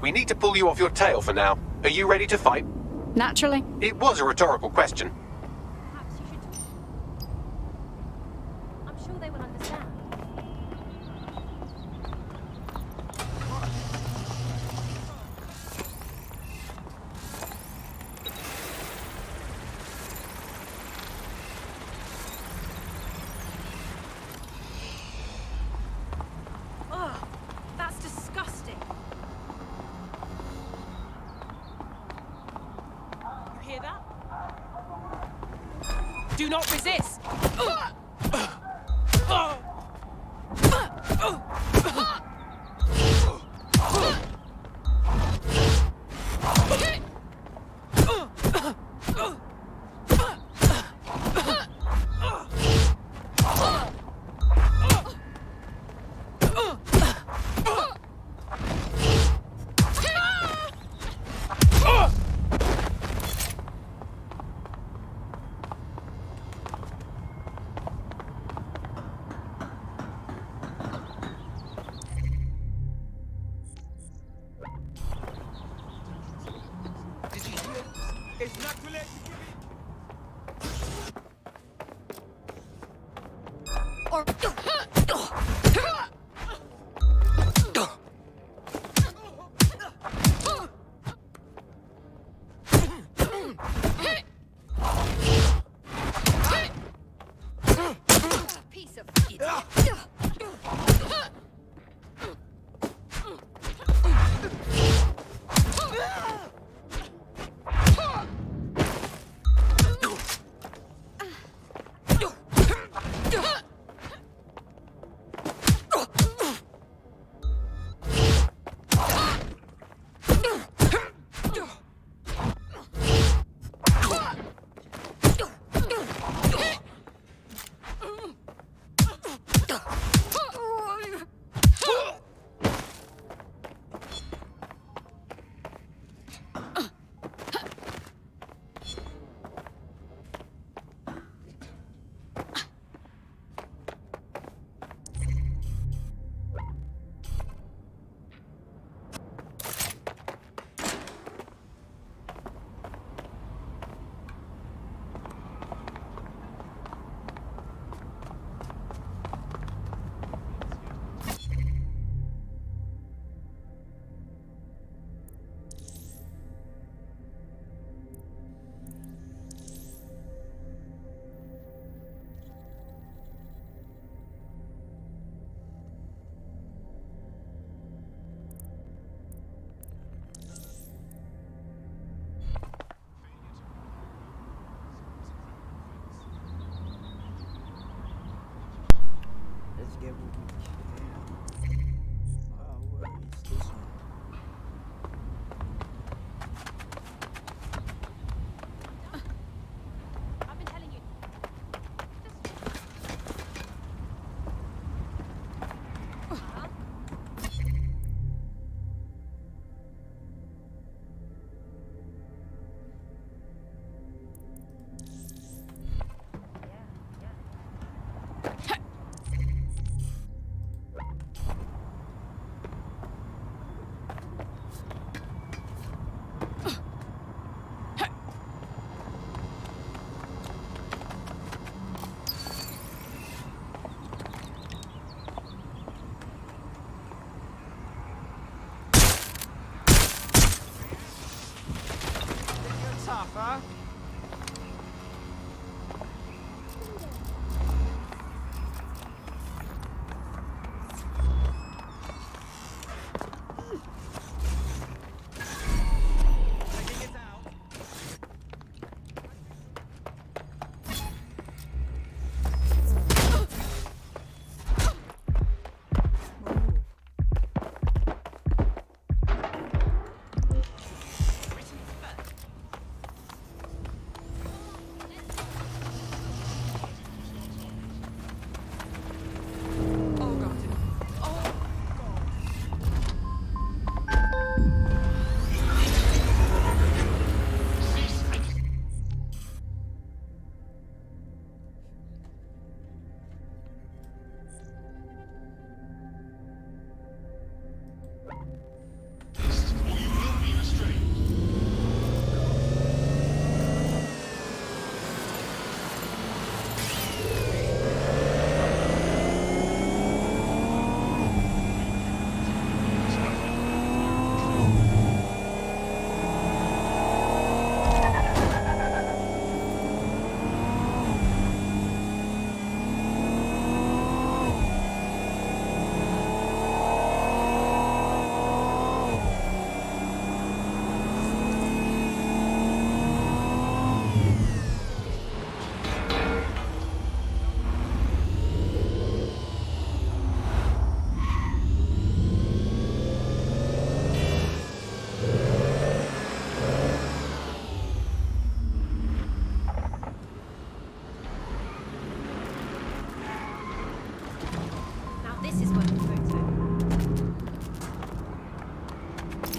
We need to pull you off your tail for now. Are you ready to fight? Naturally. It was a rhetorical question. Perhaps you should talk. I'm sure they will understand. Oh, that's disgusting. You hear that? Do not resist! It's not too late to give it. Or... Piece of idiot. Let's get what we can. Where is this one? I've been telling you. You're tough, huh? Taking it out.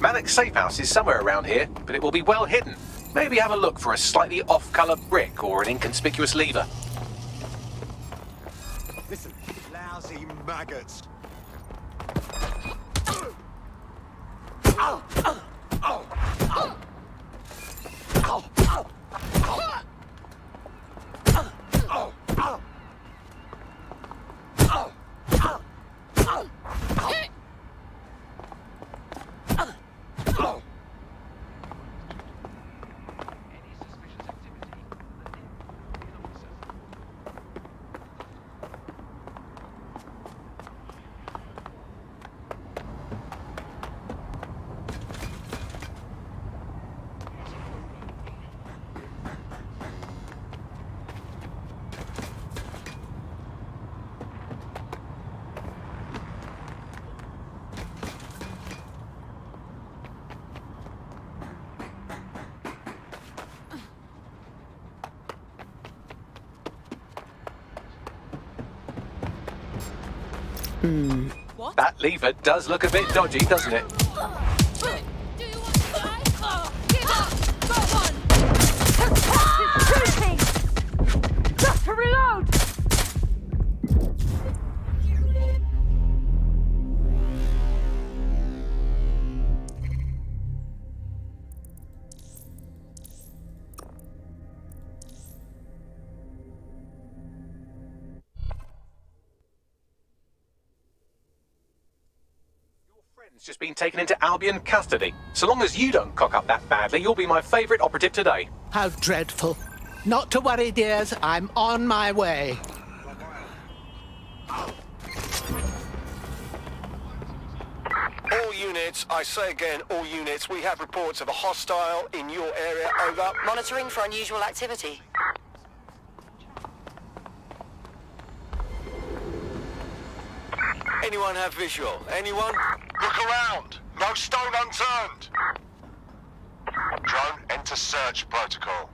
Malik's safe house is somewhere around here, but it will be well hidden. Maybe have a look for a slightly off-colour brick or an inconspicuous lever. Listen, lousy maggots. That lever does look a bit dodgy, doesn't it? Do you want to die? Give up! Go on! Shooting! Just to reload! Friend's just been taken into Albion custody. So long as you don't cock up that badly, you'll be my favourite operative today. How dreadful. Not to worry, dears. I'm on my way. All units, I say again, all units, we have reports of a hostile in your area, over. Monitoring for unusual activity. Anyone have visual? Anyone? Look around! No stone unturned! Drone, enter search protocol.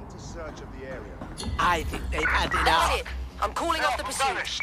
Into search of the area. I think they've had That's enough. it. I'm calling off the pursuit. Vanished!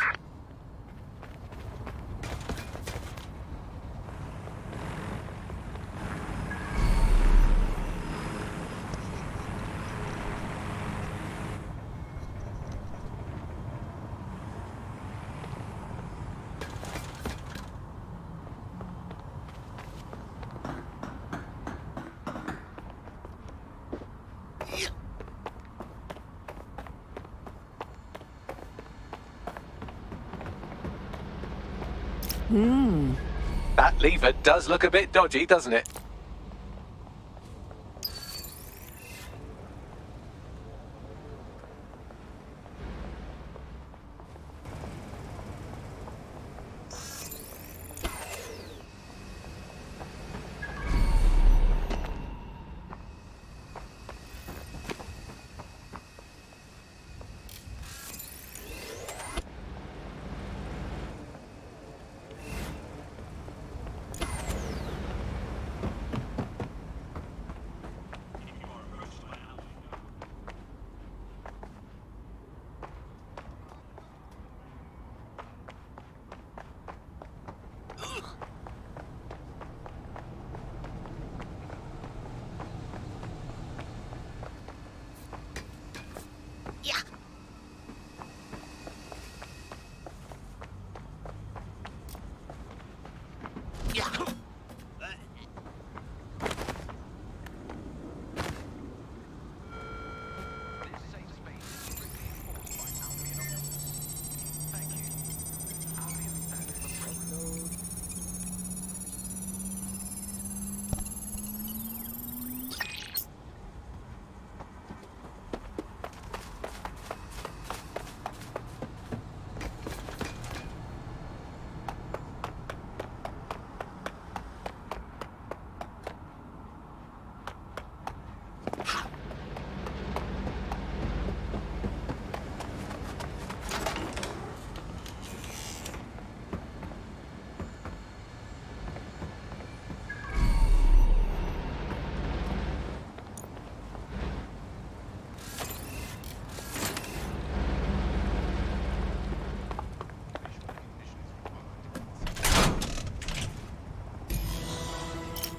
That lever does look a bit dodgy, doesn't it?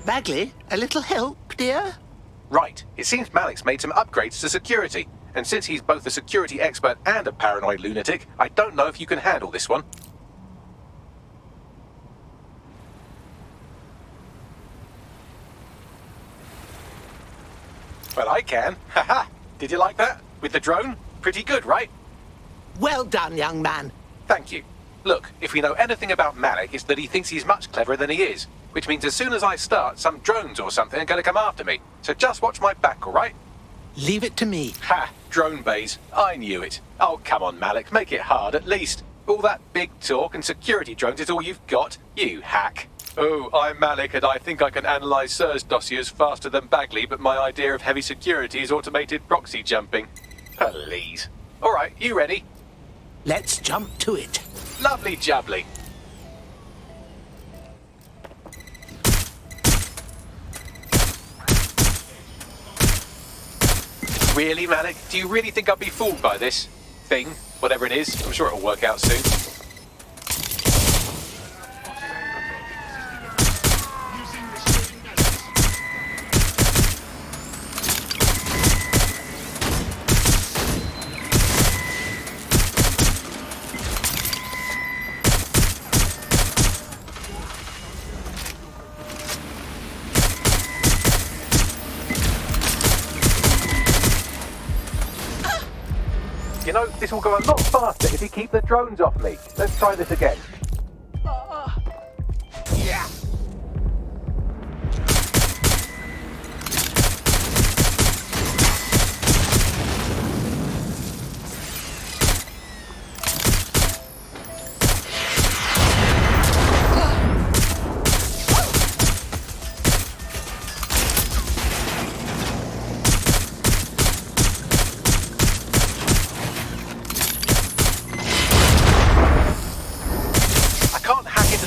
Bagley, a little help, dear? Right. It seems Malik's made some upgrades to security. And since he's both a security expert and a paranoid lunatic, I don't know if you can handle this one. Well, I can. Haha. Did you like that? With the drone? Pretty good, right? Well done, young man. Thank you. Look, if we know anything about Malik, it's that he thinks he's much cleverer than he is. Which means as soon as I start, some drones or something are going to come after me. So just watch my back, all right? Leave it to me. Ha! Drone bays. I knew it. Oh, come on, Malik. Make it hard, at least. All that big talk and security drones is all you've got. You hack. Oh, I'm Malik, and I think I can analyse Sir's dossiers faster than Bagley, but my idea of heavy security is automated proxy jumping. Please. All right, you ready? Let's jump to it. Lovely jubbly. Really, Malik? Do you really think I'll be fooled by this thing? Whatever it is, I'm sure it'll work out soon. You know, this will go a lot faster if you keep the drones off me. Let's try this again. Yeah.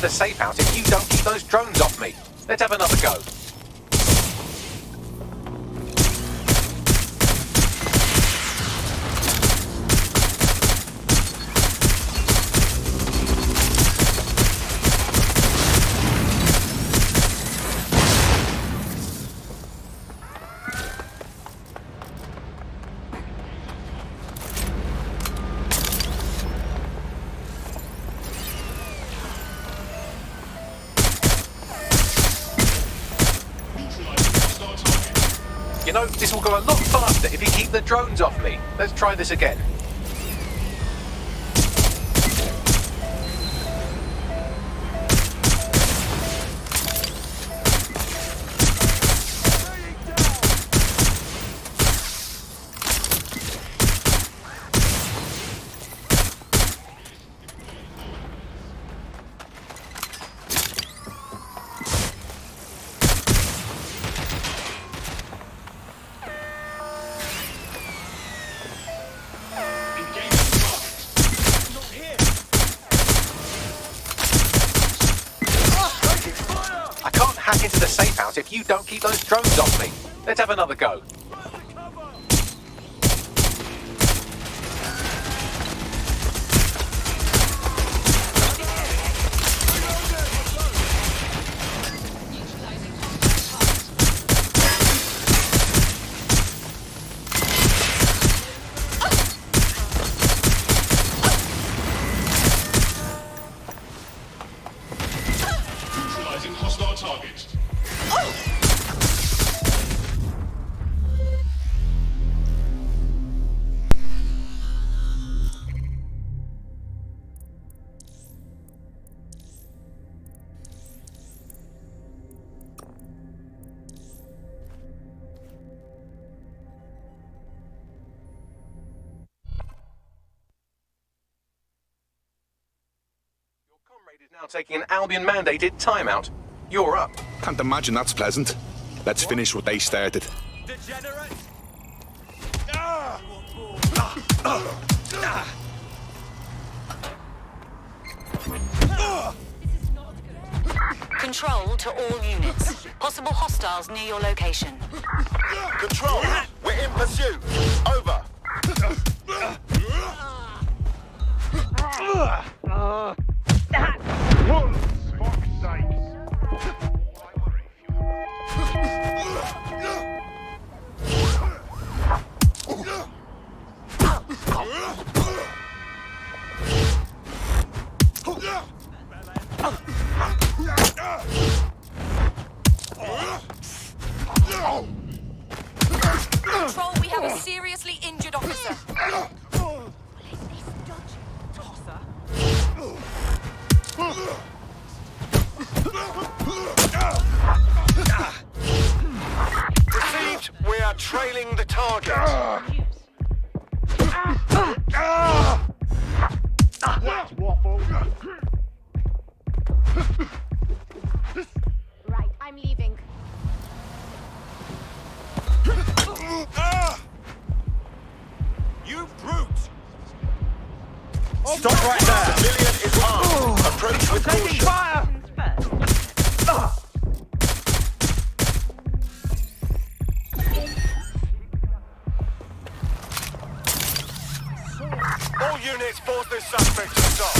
The safe house if you don't keep those drones off me. Let's have another go. You know, this will go a lot faster if you keep the drones off me. Let's try this again. Hack into the safe house if you don't keep those drones off me. Let's have another go. Hostile target. Your comrade is now taking an Albion-mandated timeout. You're up. Can't imagine that's pleasant. Let's finish what they started. Degenerate! Control to all units. Possible hostiles near your location. Control, we're in pursuit. Over. Control, we have a seriously injured officer. Received. We are trailing the target. Right, I'm leaving. You brute! Stop right there. Civilian is armed. Approach with caution. Fire! All units force this suspect to stop.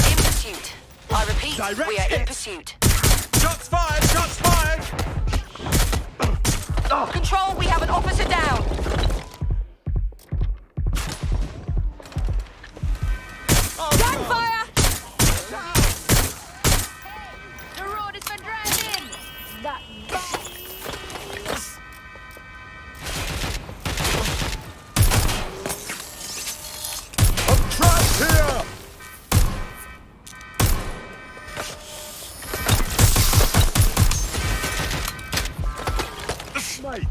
In pursuit. I repeat, we are in pursuit. Shots fired! Shots fired! Control, we have an officer down. Gunfire! The road is for driving! That I'm trapped here! Mate!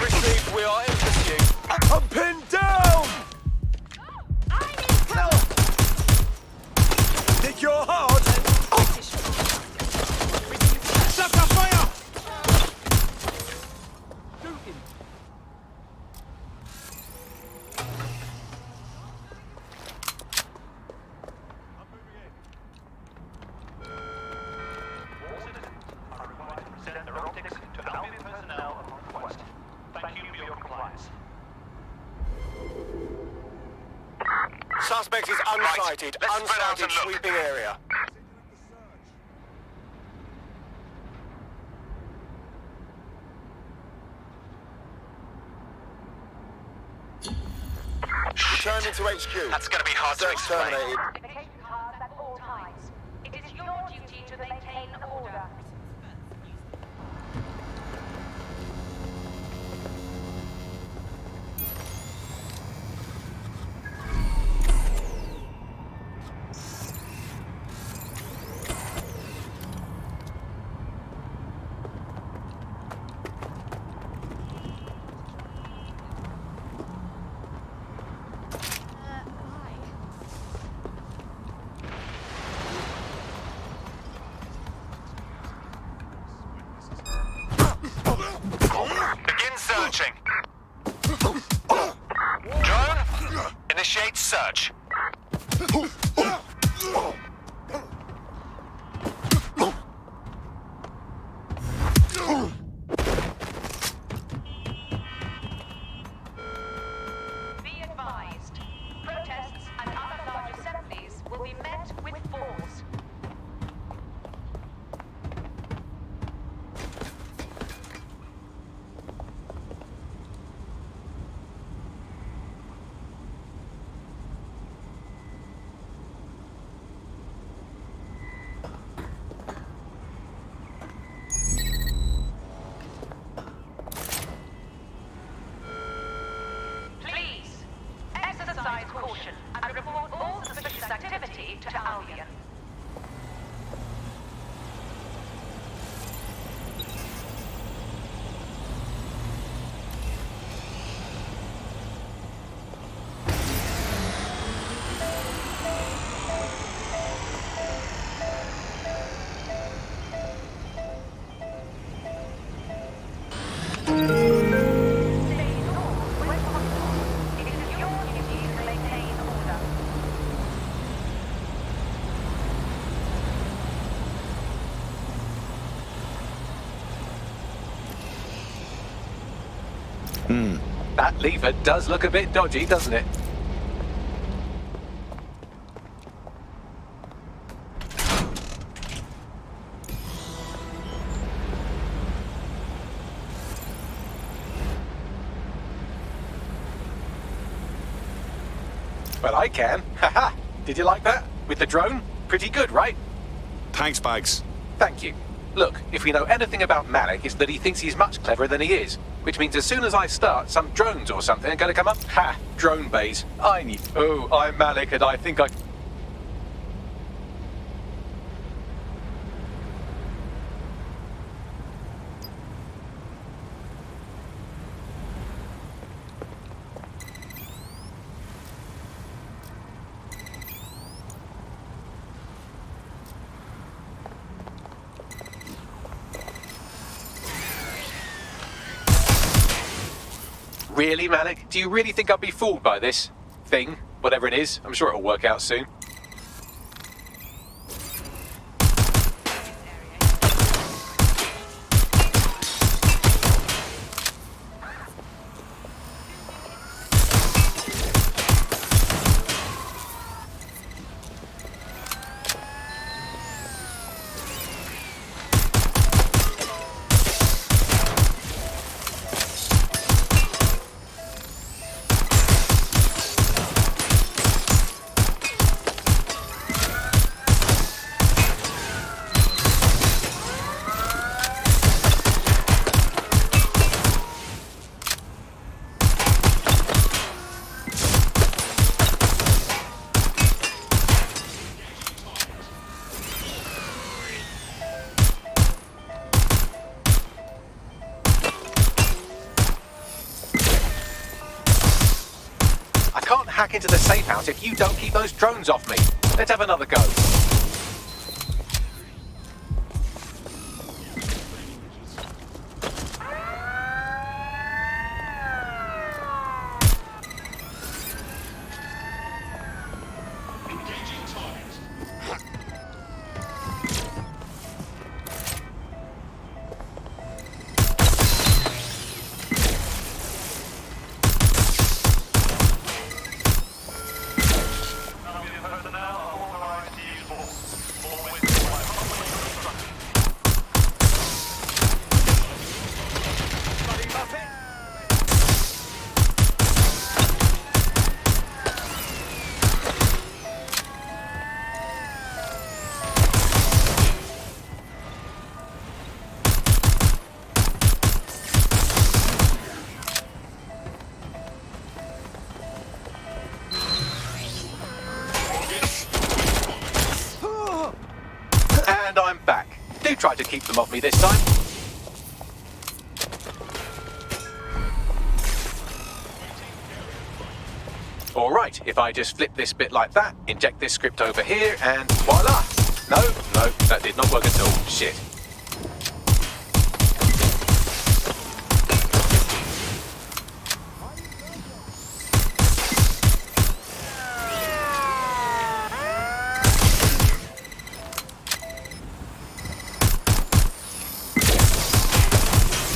Received. We are in pursuit. I'm pinned down! I need cover! Think you're hard? Sucker fire! Suspect is unsighted. Unsighted sweeping area. Returning to HQ. That's going to be hard to Search explain. terminated. Communication cards at all times. It is your duty to maintain order. Begin searching. Drone, initiate search. Be advised. Protests and other large assemblies will be met with force. Please, exercise caution and report all suspicious activity to Albion. It is your duty to maintain order. That lever does look a bit dodgy, doesn't it? But I can. Haha. Did you like that? With the drone? Pretty good, right? Thanks, Bags. Thank you. Look, if we know anything about Malik, it's that he thinks he's much cleverer than he is. Which means as soon as I start, some drones or something are going to come up. Ha! Drone bays. I knew. Oh, I'm Malik and I think I... Really, Malik? Do you really think I'll be fooled by this thing? Whatever it is, I'm sure it'll work out soon. I can't hack into the safe house if you don't keep those drones off me. Let's have another go. And I'm back. Do try to keep them off me this time. Alright, if I just flip this bit like that, inject this script over here, and voila! No, that did not work at all. Shit.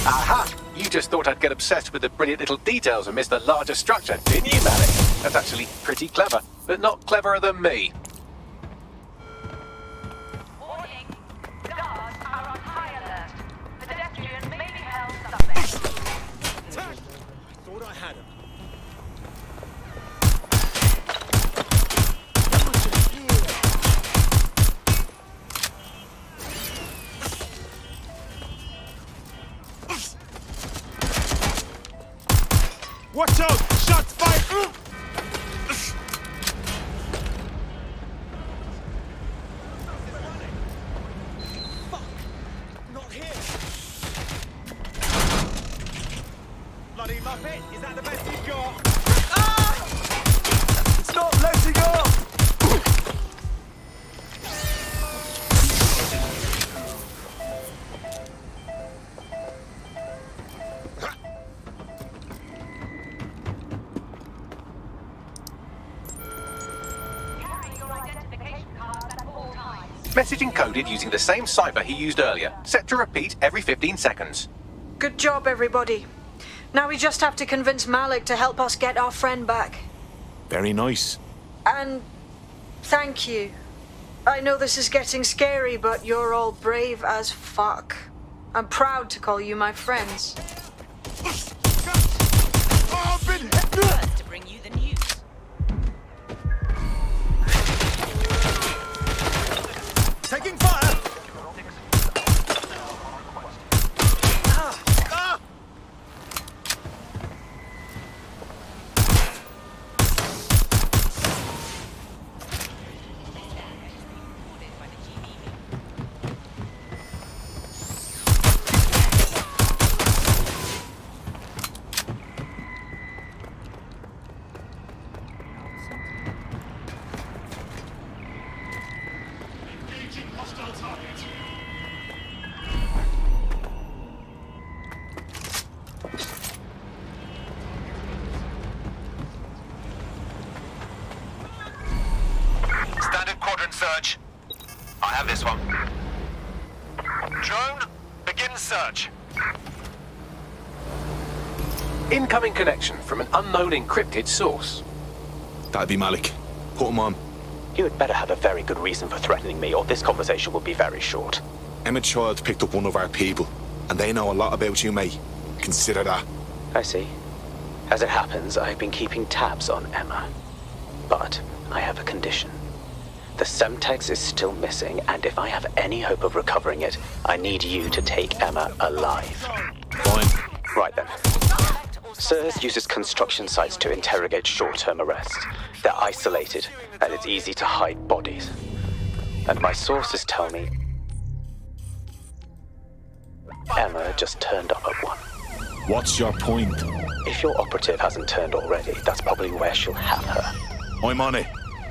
Aha! You just thought I'd get obsessed with the brilliant little details and miss the larger structure, didn't you, Malik? That's actually pretty clever, but not cleverer than me. Warning. Guards are on high alert. The pedestrian may be held suspect. I thought I had him. Watch out! Shots fired! Fuck! Not here! Bloody Muppet! Is that the best you've got? Ah! It's not letting off! Message encoded using the same cipher he used earlier, set to repeat every 15 seconds. Good job, everybody. Now we just have to convince Malik to help us get our friend back. Very nice. And thank you. I know this is getting scary, but you're all brave as fuck. I'm proud to call you my friends. Oh, I've been hit! To bring you the news. Standard quadrant search. I have this one. Drone, begin search. Incoming connection from an unknown encrypted source. That'd be Malik. Put him on. You had better have a very good reason for threatening me, or this conversation will be very short. Emma Child picked up one of our people, and they know a lot about you, mate. Consider that. I see. As it happens, I've been keeping tabs on Emma. But I have a condition. The Semtex is still missing, and if I have any hope of recovering it, I need you to take Emma alive. Fine. Right then. SIRS uses construction sites to interrogate short-term arrests. They're isolated, and it's easy to hide bodies. And my sources tell me Emma just turned up at one. What's your point? If your operative hasn't turned already, that's probably where she'll have her. I'm on it.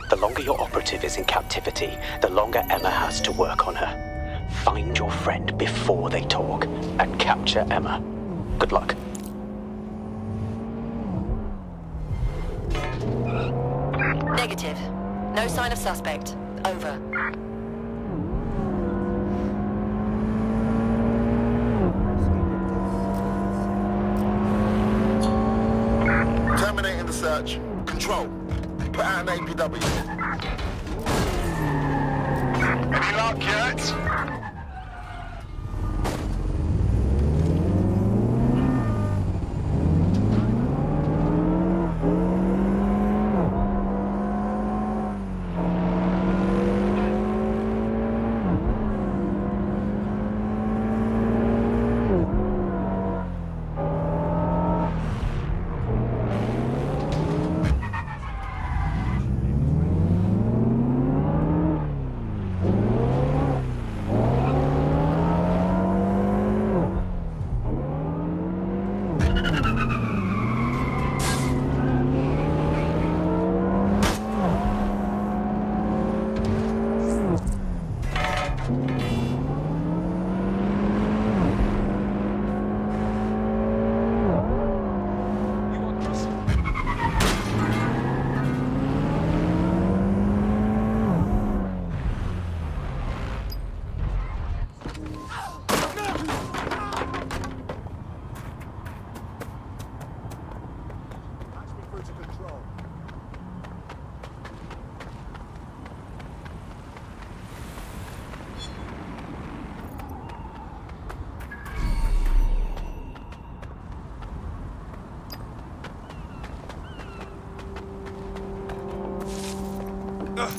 The longer your operative is in captivity, the longer Emma has to work on her. Find your friend before they talk, and capture Emma. Good luck. Negative. No sign of suspect. Over. Terminating the search. Control. Put out an APW. Any luck yet?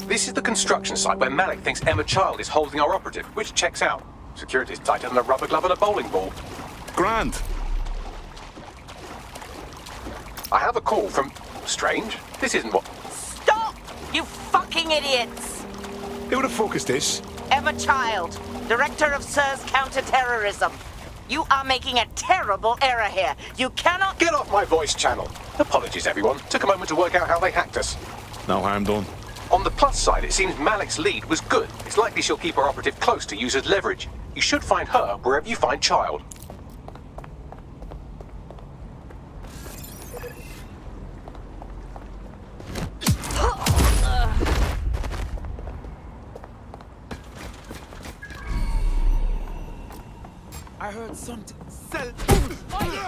This is the construction site where Malik thinks Emma Child is holding our operative, which checks out. Security's tighter than a rubber glove and a bowling ball. Grand. I have a call from... Strange. This isn't what... Stop! You fucking idiots! Who the fuck is this? Emma Child, Director of SIRS Counter-Terrorism. You are making a terrible error here. You cannot... Get off my voice channel. Apologies, everyone. Took a moment to work out how they hacked us. No harm done. On the plus side, it seems Malik's lead was good. It's likely she'll keep her operative close to use as leverage. You should find her wherever you find Child. I heard something. Sell.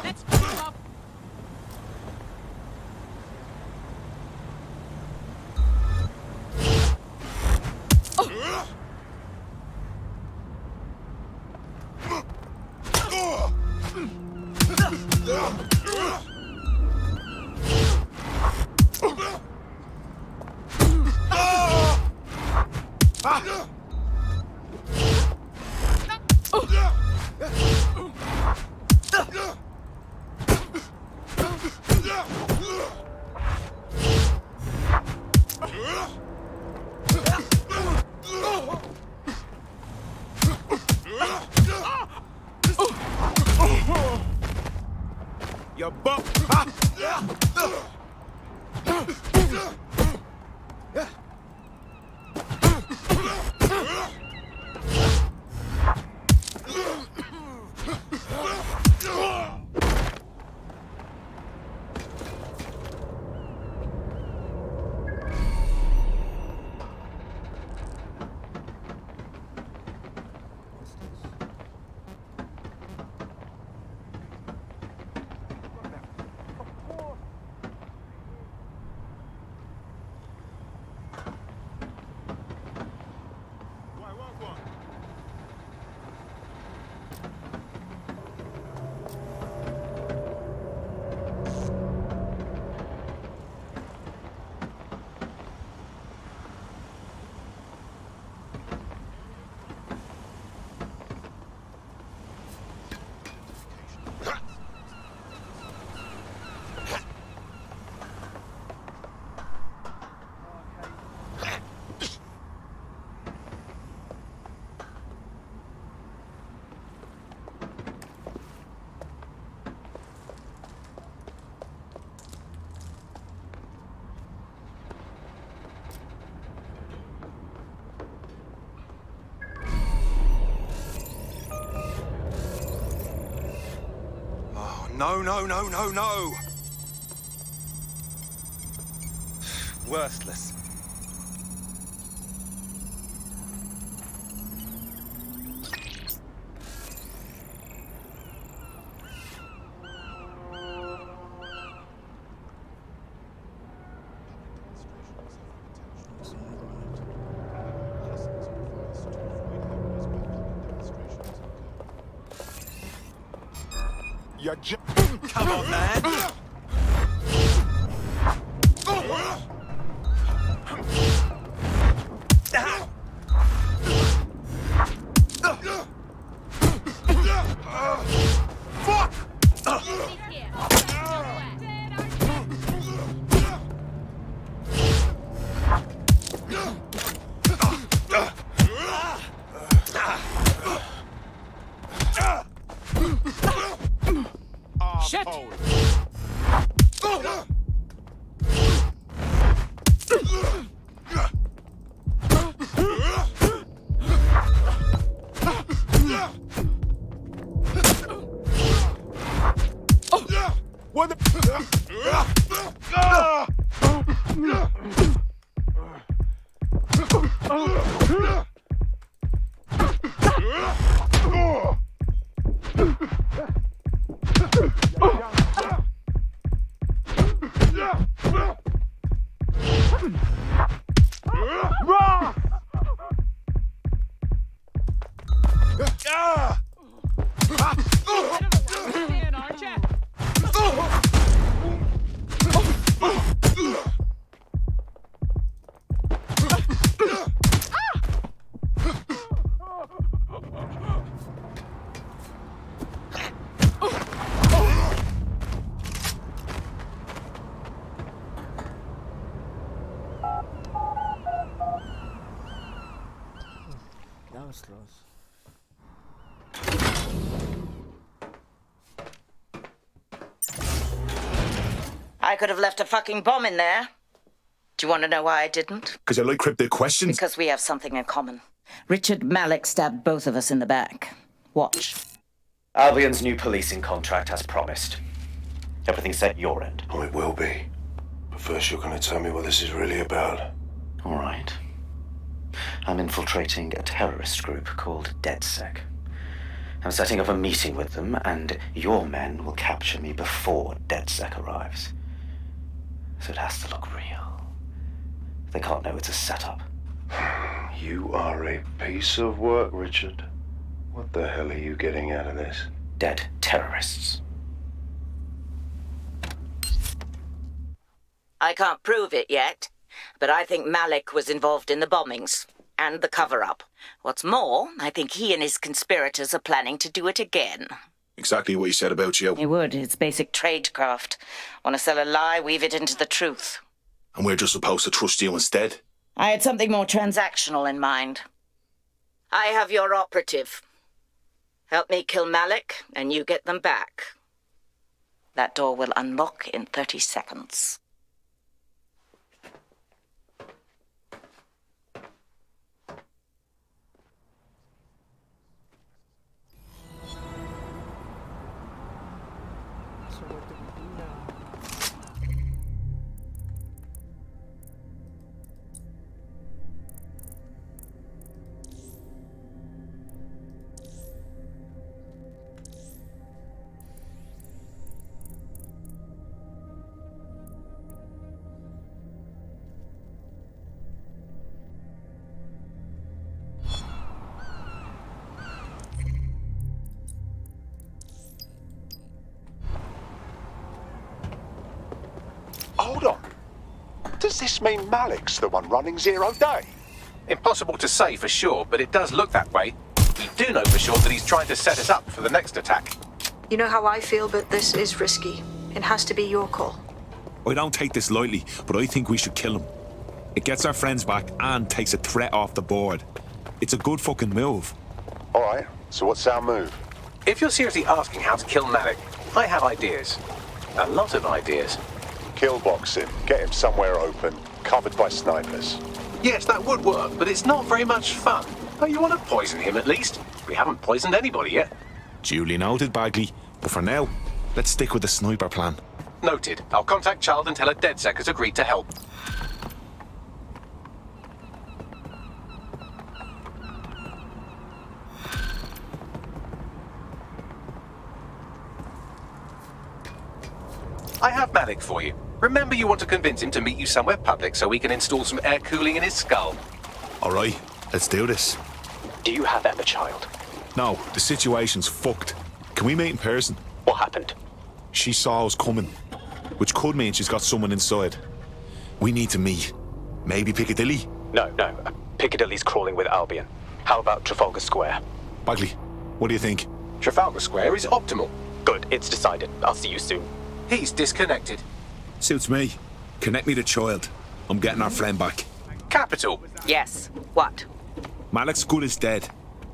Let's pick him up. No, no, no, no, no! Worthless. Come on, man! Shit! What the... Man, aren't ya? That was close. I could have left a fucking bomb in there. Do you want to know why I didn't? Because I like cryptic questions. Because we have something in common. Richard Malik stabbed both of us in the back. Watch. Albion's new policing contract as promised. Everything's set your end. Oh, it will be. But first you're going to tell me what this is really about. All right. I'm infiltrating a terrorist group called DedSec. I'm setting up a meeting with them, and your men will capture me before DedSec arrives. So it has to look real. They can't know it's a setup. You are a piece of work, Richard. What the hell are you getting out of this? Dead terrorists. I can't prove it yet, but I think Malik was involved in the bombings and the cover-up. What's more, I think he and his conspirators are planning to do it again. Exactly what you said about you. He would. It's basic tradecraft. Want to sell a lie, weave it into the truth. And we're just supposed to trust you instead. I had something more transactional in mind. I have your operative. Help me kill Malik, and you get them back. That door will unlock in 30 seconds. So what do we do now? Hold on. Does this mean Malik's the one running Zero Day? Impossible to say for sure, but it does look that way. You do know for sure that he's trying to set us up for the next attack. You know how I feel, but this is risky. It has to be your call. I don't take this lightly, but I think we should kill him. It gets our friends back and takes a threat off the board. It's a good fucking move. All right, so what's our move? If you're seriously asking how to kill Malik, I have ideas. A lot of ideas. Killbox him, get him somewhere open, covered by snipers. Yes, that would work, but it's not very much fun. Oh, you want to poison him at least? We haven't poisoned anybody yet. Duly noted, Bagley. But for now, Let's stick with the sniper plan. Noted. I'll contact Child and tell her DedSec has agreed to help. I have Malik for you. Remember, you want to convince him to meet you somewhere public so we can install some air cooling in his skull. All right, let's do this. Do you have Emma, Child? No, the situation's fucked. Can we meet in person? What happened? She saw us coming, which could mean she's got someone inside. We need to meet. Maybe Piccadilly? No. Piccadilly's crawling with Albion. How about Trafalgar Square? Bagley, what do you think? Trafalgar Square is optimal. Good, it's decided. I'll see you soon. He's disconnected. Suits me. Connect me to Child. I'm getting our friend back. Capital. Yes. What? Malik's good as dead.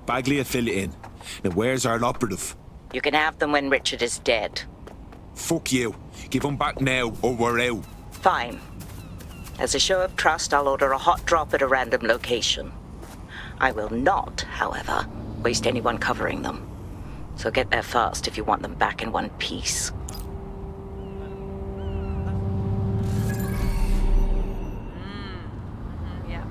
Bagley will fill it in. Now where's our operative? You can have them when Richard is dead. Fuck you. Give him back now or we're out. Fine. As a show of trust, I'll order a hot drop at a random location. I will not, however, waste anyone covering them. So get there fast if you want them back in one piece. Yeah.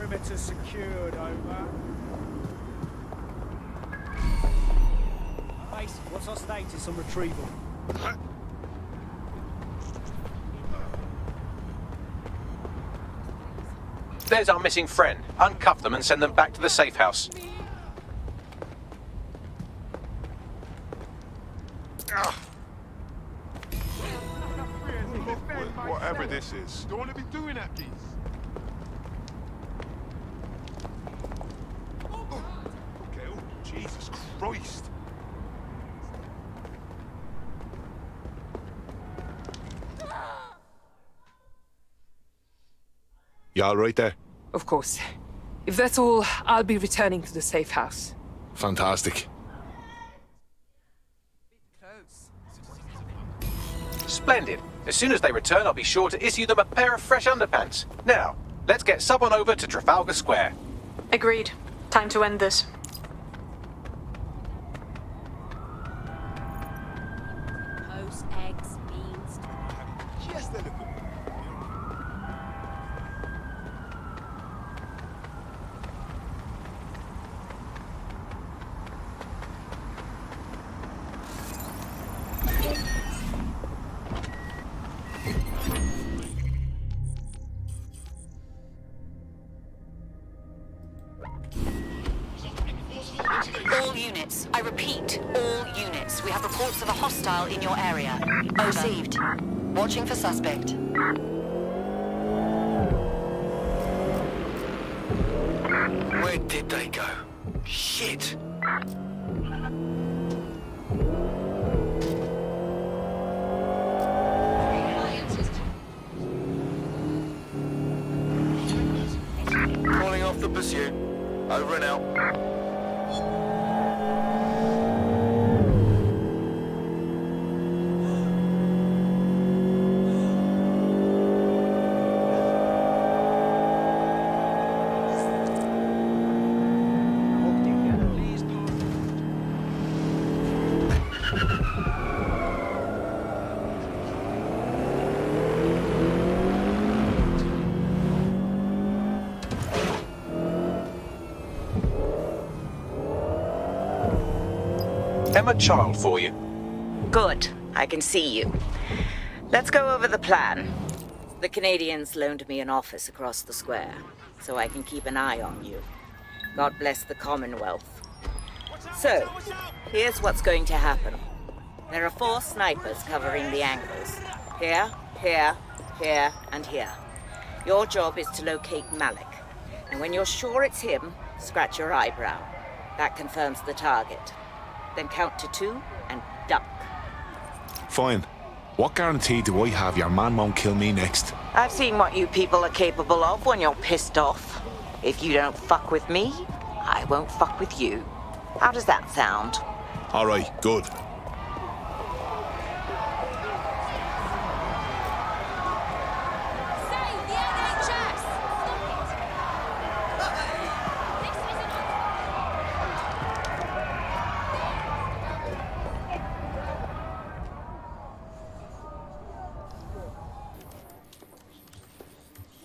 Perimeter secured, over. Base, what's our status on retrieval? There's our missing friend. Uncuff them and send them back to the safe house. Whatever this is. Don't want to be doing that, geez. Okay, oh, Jesus Christ. You all right there? Of course. If that's all, I'll be returning to the safe house. Fantastic. Splendid. As soon as they return, I'll be sure to issue them a pair of fresh underpants. Now, let's get someone over to Trafalgar Square. Agreed. Time to end this. Post eggs, beans. Yes, they're looking. All units. I repeat, all units. We have reports of a hostile in your area. Over. Received. Watching for suspect. Where did they go? Shit! off the pursuit. Over and out. Emma Child for you. Good. I can see you. Let's go over the plan. The Canadians loaned me an office across the square, so I can keep an eye on you. God bless the Commonwealth. So, here's what's going to happen. There are 4 snipers covering the angles. Here, here, here, and here. Your job is to locate Malik. And when you're sure it's him, scratch your eyebrow. That confirms the target. Then count to 2 and duck. Fine. What guarantee do I have your man won't kill me next? I've seen what you people are capable of when you're pissed off. If you don't fuck with me, I won't fuck with you. How does that sound? All right, good.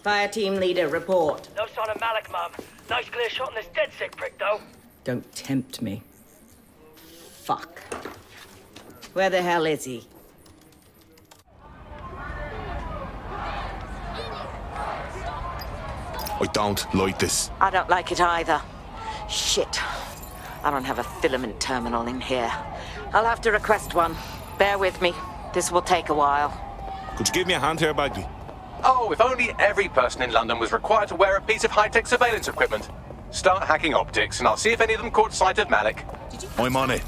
Fire team leader, report. No sign of Malik, Mum. Nice clear shot on this dead sick prick, though. Don't tempt me. Fuck. Where the hell is he? I don't like this. I don't like it either. Shit. I don't have a filament terminal in here. I'll have to request one. Bear with me. This will take a while. Could you give me a hand here, Bagley? Oh, if only every person in London was required to wear a piece of high-tech surveillance equipment. Start hacking optics, and I'll see if any of them caught sight of Malik. I'm on it.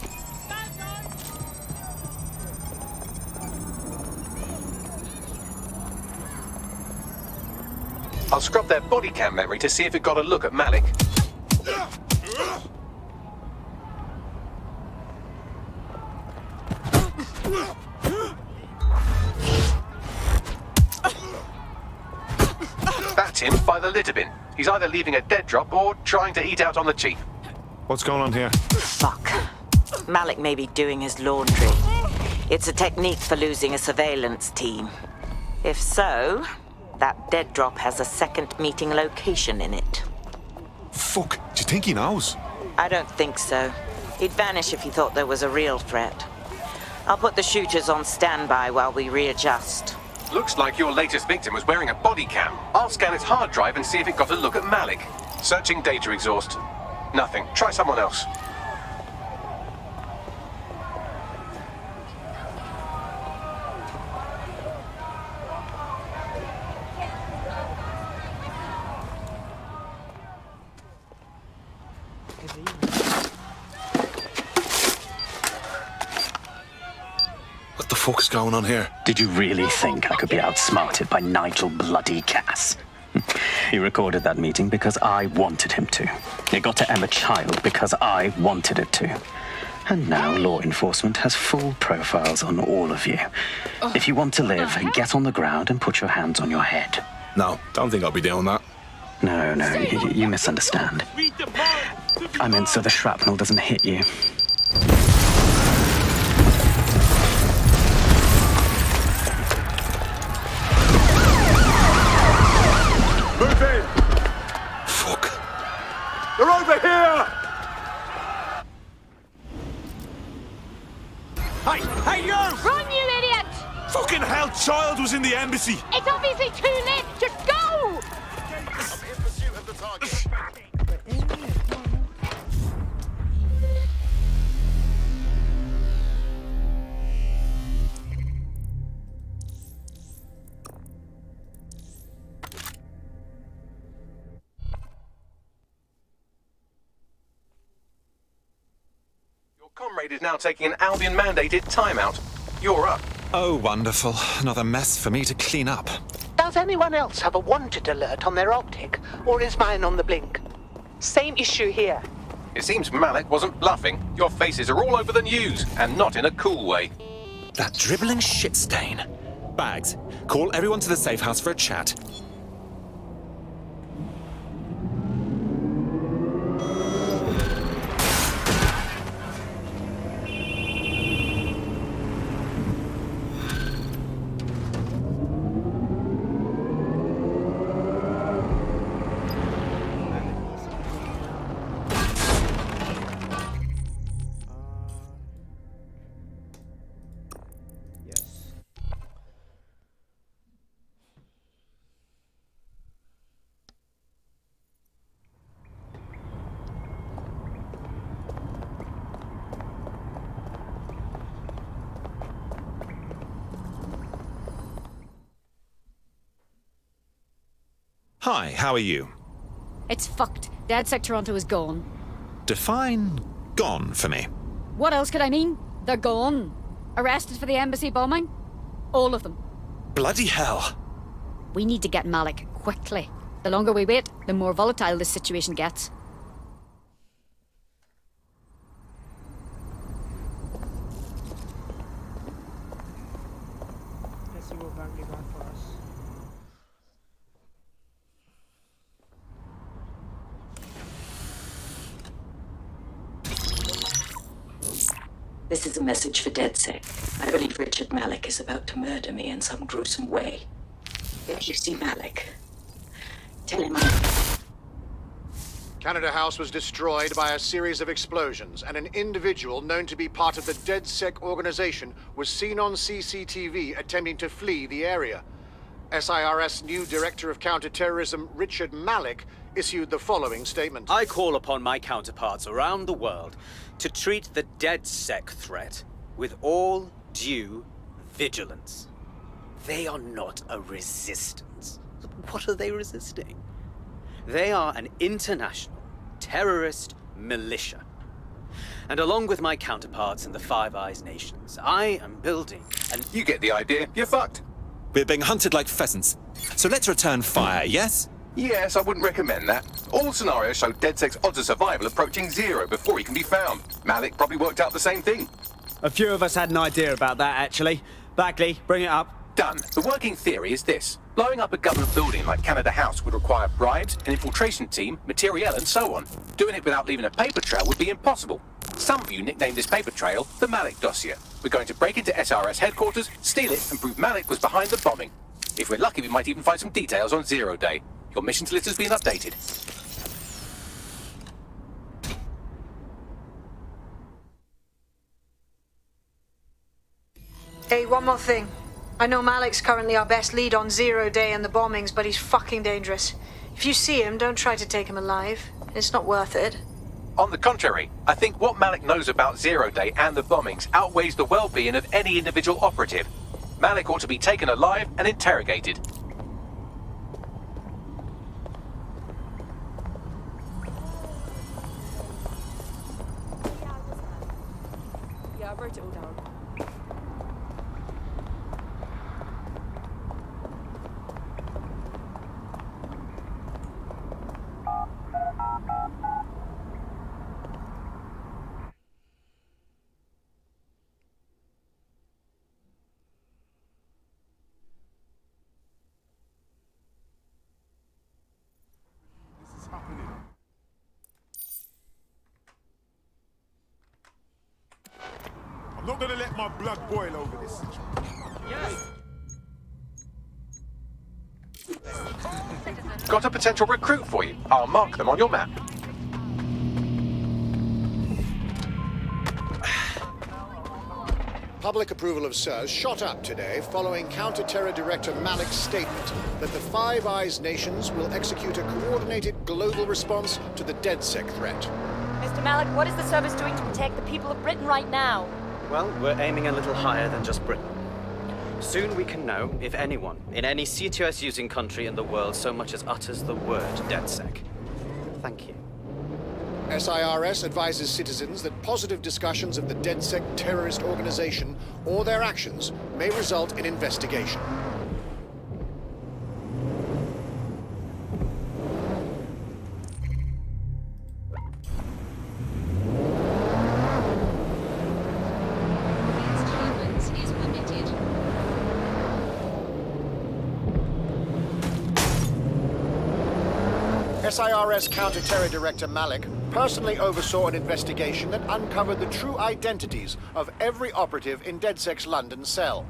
I'll scrub their body cam memory to see if it got a look at Malik. That's him by the litter bin. He's either leaving a dead drop or trying to eat out on the cheap. What's going on here? Fuck. Malik may be doing his laundry. It's a technique for losing a surveillance team. If so, that dead drop has a second meeting location in it. Fuck, do you think he knows? I don't think so. He'd vanish if he thought there was a real threat. I'll put the shooters on standby while we readjust. Looks like your latest victim was wearing a body cam. I'll scan its hard drive and see if it got a look at Malik. Searching data exhaust. Nothing. Try someone else. What the fuck's going on here? Did you really think I could be outsmarted by Nigel bloody Cass? He recorded that meeting because I wanted him to. It got to Emma Child because I wanted it to. And now law enforcement has full profiles on all of you. If you want to live, get on the ground and put your hands on your head. No, don't think I'll be doing that. No, you misunderstand. I meant so the shrapnel doesn't hit you. Move in! Fuck. They're over here! Hey, you! Run, you idiot! Fucking hell, Child was in the embassy! It's obviously too late! Just go! I'm in pursuit of the target. Your comrade is now taking an Albion-mandated timeout. You're up. Oh, wonderful. Another mess for me to clean up. The Does anyone else have a wanted alert on their optic, or is mine on the blink? Same issue here. It seems Malik wasn't bluffing. Your faces are all over the news, and not in a cool way. That dribbling shit stain. Bags, call everyone to the safe house for a chat. Hi, how are you? It's fucked. DedSec Toronto is gone. Define gone for me. What else could I mean? They're gone. Arrested for the embassy bombing? All of them. Bloody hell. We need to get Malik, quickly. The longer we wait, the more volatile this situation gets. Let's see what bank they got for us. This is a message for DedSec. I believe Richard Malik is about to murder me in some gruesome way. If you see Malik, tell him Canada House was destroyed by a series of explosions, and an individual known to be part of the DedSec organization was seen on CCTV attempting to flee the area. SIRS new Director of Counterterrorism Richard Malik issued the following statement. I call upon my counterparts around the world to treat the DedSec threat with all due vigilance. They are not a resistance. What are they resisting? They are an international terrorist militia. And along with my counterparts in the Five Eyes nations, I am building an... You get the idea. You're fucked. We're being hunted like pheasants. So let's return fire, yes? Yes, I wouldn't recommend that. All scenarios show DedSec's odds of survival approaching 0 before he can be found. Malik probably worked out the same thing. A few of us had an idea about that, actually. Bagley, bring it up. Done. The working theory is this. Blowing up a government building like Canada House would require bribes, an infiltration team, materiel, and so on. Doing it without leaving a paper trail would be impossible. Some of you nicknamed this paper trail the Malik dossier. We're going to break into SRS headquarters, steal it, and prove Malik was behind the bombing. If we're lucky, we might even find some details on 0 Day. Your missions list has been updated. Hey, one more thing. I know Malik's currently our best lead on 0 Day and the bombings, but he's fucking dangerous. If you see him, don't try to take him alive. It's not worth it. On the contrary, I think what Malik knows about 0 Day and the bombings outweighs the well-being of any individual operative. Malik ought to be taken alive and interrogated. Yeah, I wrote it all down. I'm not gonna let my blood boil over this. Yes. Got a potential recruit for you. I'll mark them on your map. Public approval of SIRS shot up today following Counter-Terror Director Malik's statement that the Five Eyes nations will execute a coordinated global response to the DedSec threat. Mr. Malik, what is the service doing to protect the people of Britain right now? Well, we're aiming a little higher than just Britain. Soon we can know if anyone in any CTOS-using country in the world so much as utters the word DedSec. Thank you. SIRS advises citizens that positive discussions of the DedSec terrorist organization or their actions may result in investigation. SIRS Counter-Terror Director Malik personally oversaw an investigation that uncovered the true identities of every operative in DedSec's London cell.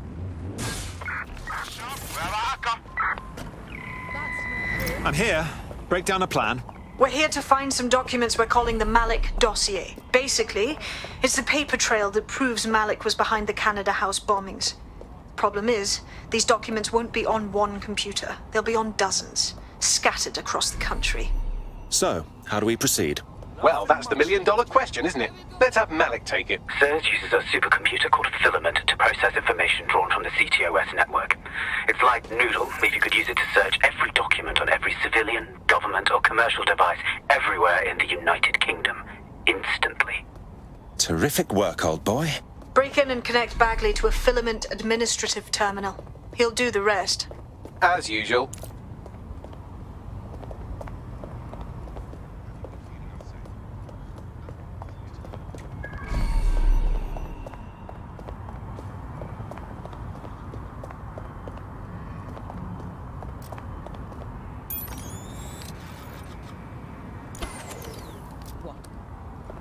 I'm here. Break down a plan. We're here to find some documents we're calling the Malik dossier. Basically, it's the paper trail that proves Malik was behind the Canada House bombings. Problem is, these documents won't be on one computer. They'll be on dozens, scattered across the country. So, how do we proceed? Well, that's the million-dollar question, isn't it? Let's have Malik take it. SIRS uses a supercomputer called Filament to process information drawn from the CTOS network. It's like Noodle, if you could use it to search every document on every civilian, government, or commercial device everywhere in the United Kingdom, instantly. Terrific work, old boy. Break in and connect Bagley to a Filament administrative terminal. He'll do the rest. As usual.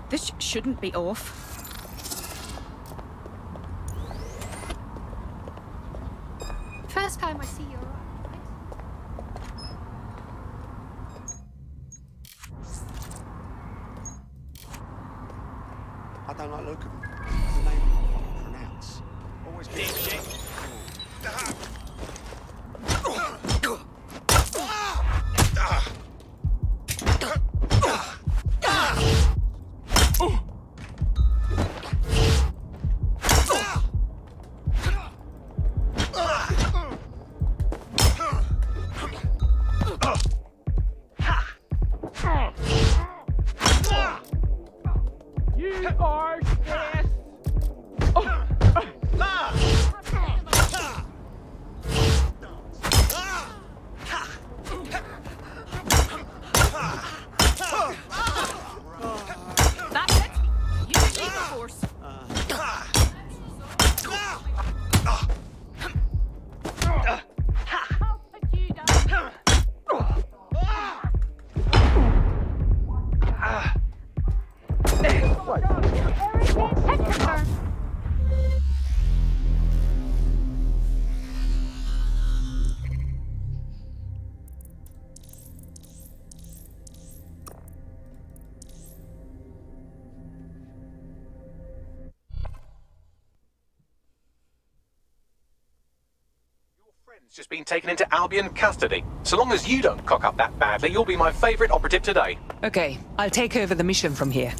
This shouldn't be off. First time I see you around. I don't like look of him. It's a name I can't fucking pronounce. Always been shit. Just been taken into Albion custody. So long as you don't cock up that badly, you'll be my favourite operative today. Okay, I'll take over the mission from here.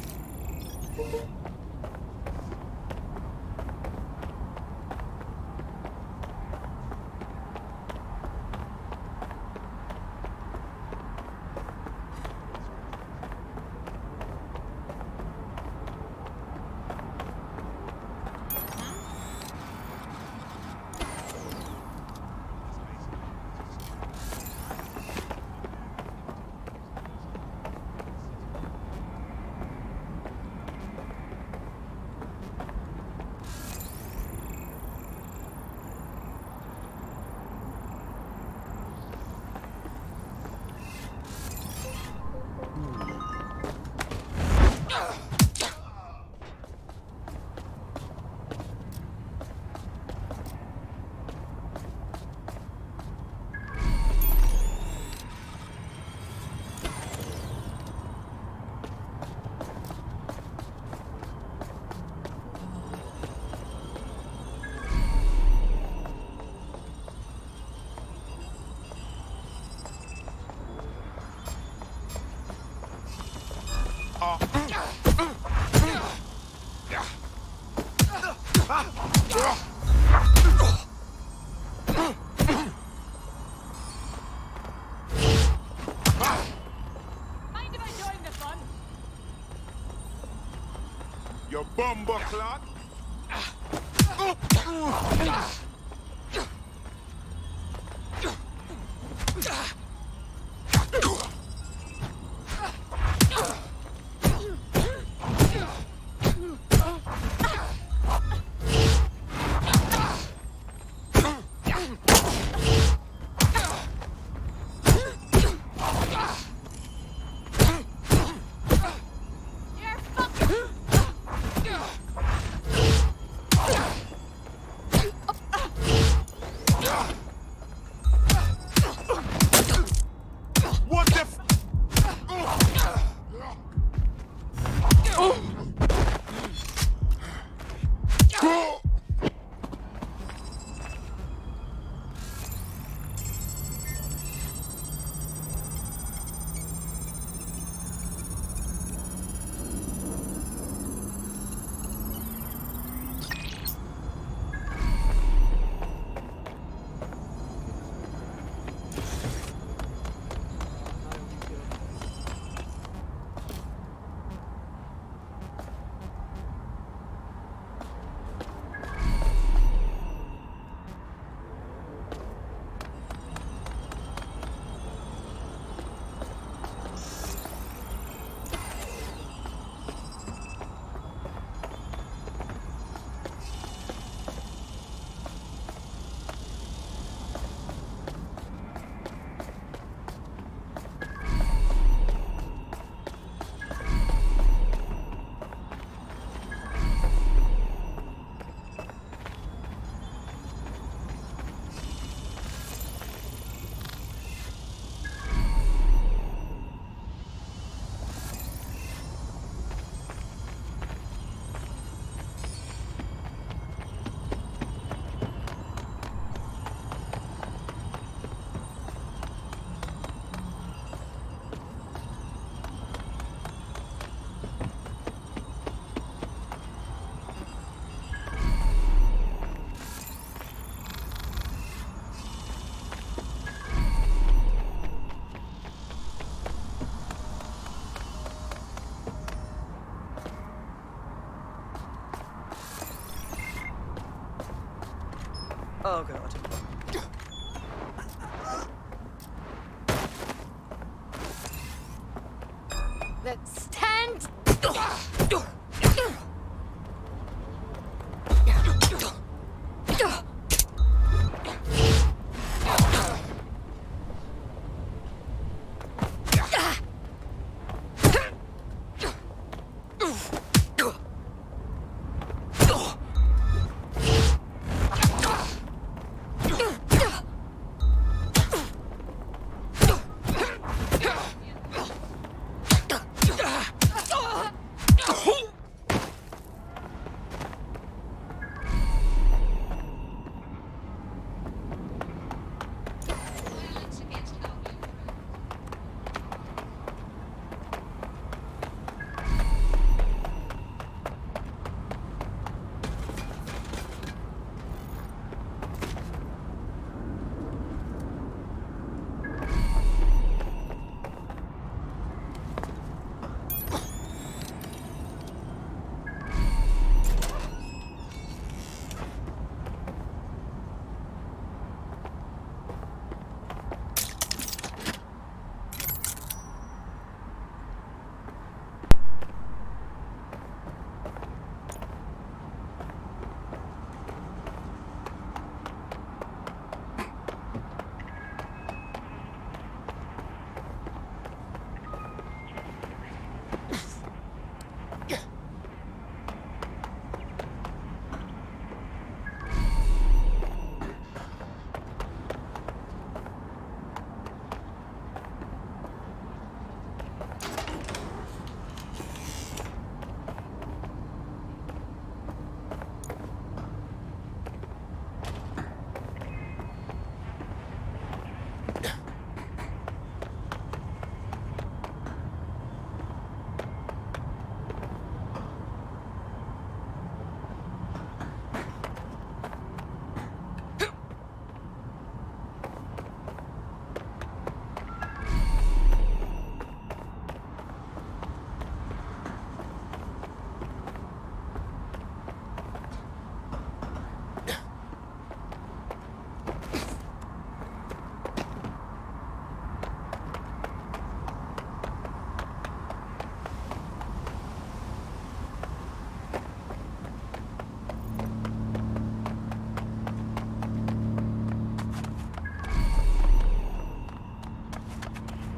Your bumbo clot. Oh god. Let's stand.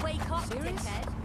Wake up, dickhead.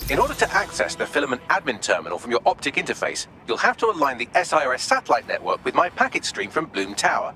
In order to access the filament admin terminal from your optic interface, you'll have to align the SIRS satellite network with my packet stream from Bloom Tower.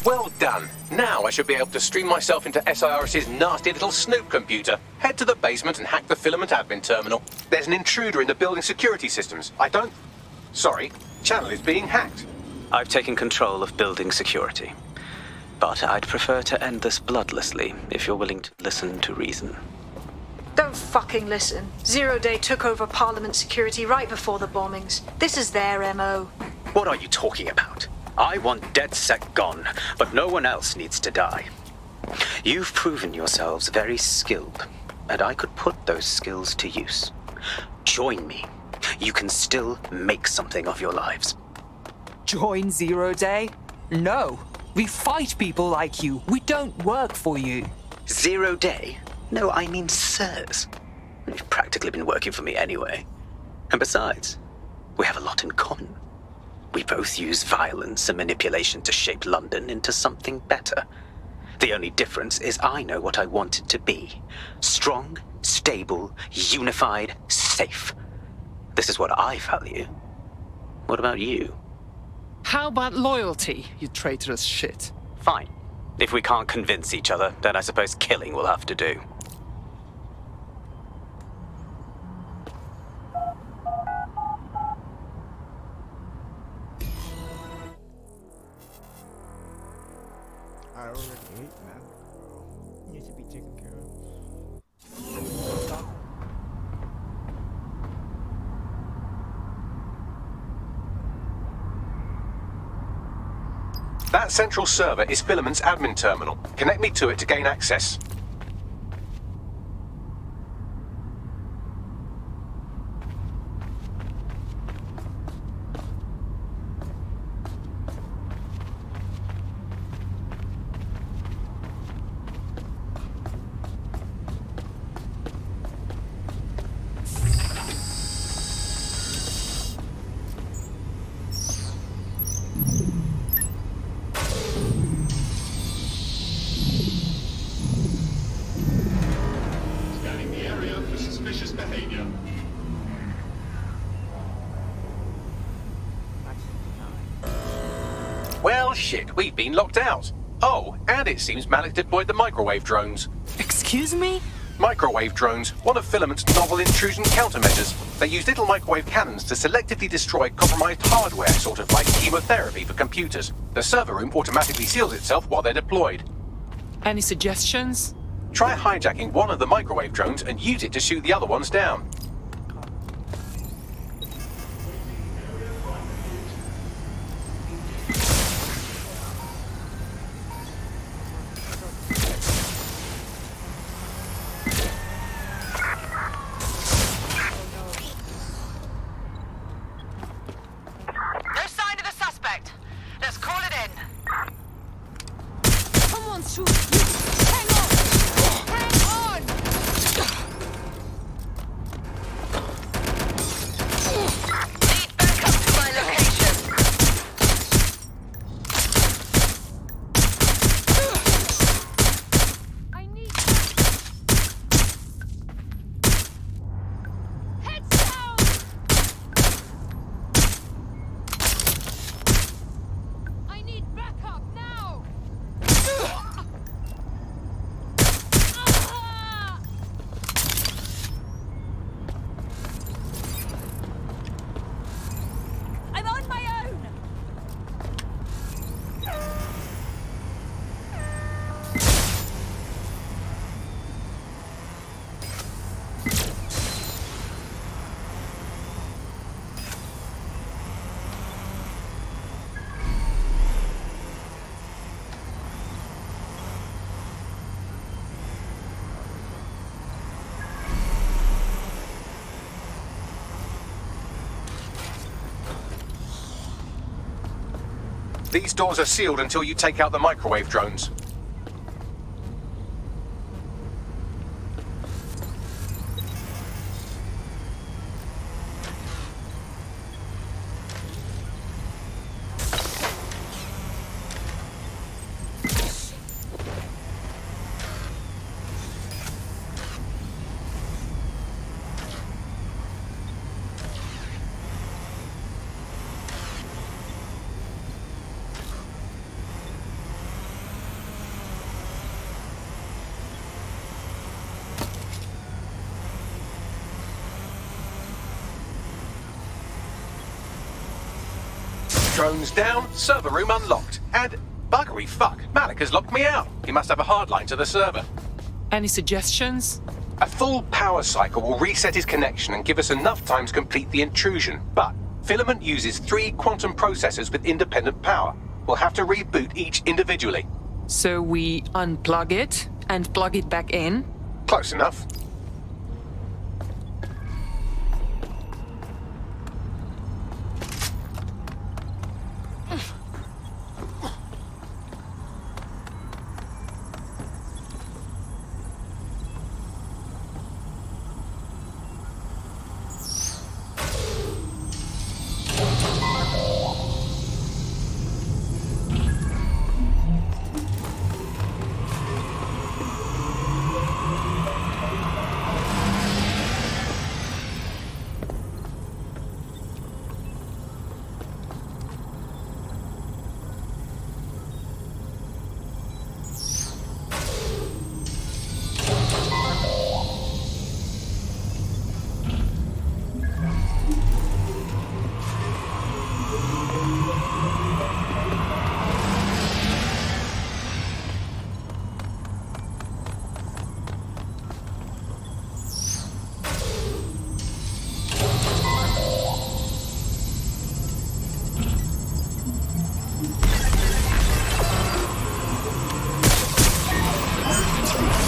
Well done. Now I should be able to stream myself into SIRS's nasty little snoop computer, head to the basement and hack the filament admin terminal. There's an intruder in the building security systems. Sorry, channel is being hacked. I've taken control of building security. But I'd prefer to end this bloodlessly, if you're willing to listen to reason. Don't fucking listen. Zero Day took over Parliament security right before the bombings. This is their MO. What are you talking about? I want DedSec gone, but no one else needs to die. You've proven yourselves very skilled, and I could put those skills to use. Join me. You can still make something of your lives. Join Zero Day? No. We fight people like you. We don't work for you. Zero Day? No, I mean sirs. You've practically been working for me anyway. And besides, we have a lot in common. We both use violence and manipulation to shape London into something better. The only difference is I know what I want it to be. Strong, stable, unified, safe. This is what I value. What about you? How about loyalty, you traitorous shit? Fine. If we can't convince each other, then I suppose killing will have to do. I already hate Malik, bro. He needs to be taken care of. That central server is Filament's admin terminal. Connect me to it to gain access. Well, shit, we've been locked out. Oh, and it seems Malik deployed the microwave drones. Excuse me? Microwave drones, one of Filament's novel intrusion countermeasures. They use little microwave cannons to selectively destroy compromised hardware, sort of like chemotherapy for computers. The server room automatically seals itself while they're deployed. Any suggestions? Try hijacking one of the microwave drones and use it to shoot the other ones down. No sign of the suspect. Let's call it in. Come on, shoot. Hang on. Hang on. Need backup to my location. I need heads down. I need backup now. I'm on my own. These doors are sealed until you take out the microwave drones. Drones down, server room unlocked. And buggery fuck, Malik has locked me out. He must have a hard line to the server. Any suggestions? A full power cycle will reset his connection and give us enough time to complete the intrusion. But Filament uses 3 quantum processors with independent power. We'll have to reboot each individually. So we unplug it and plug it back in? Close enough.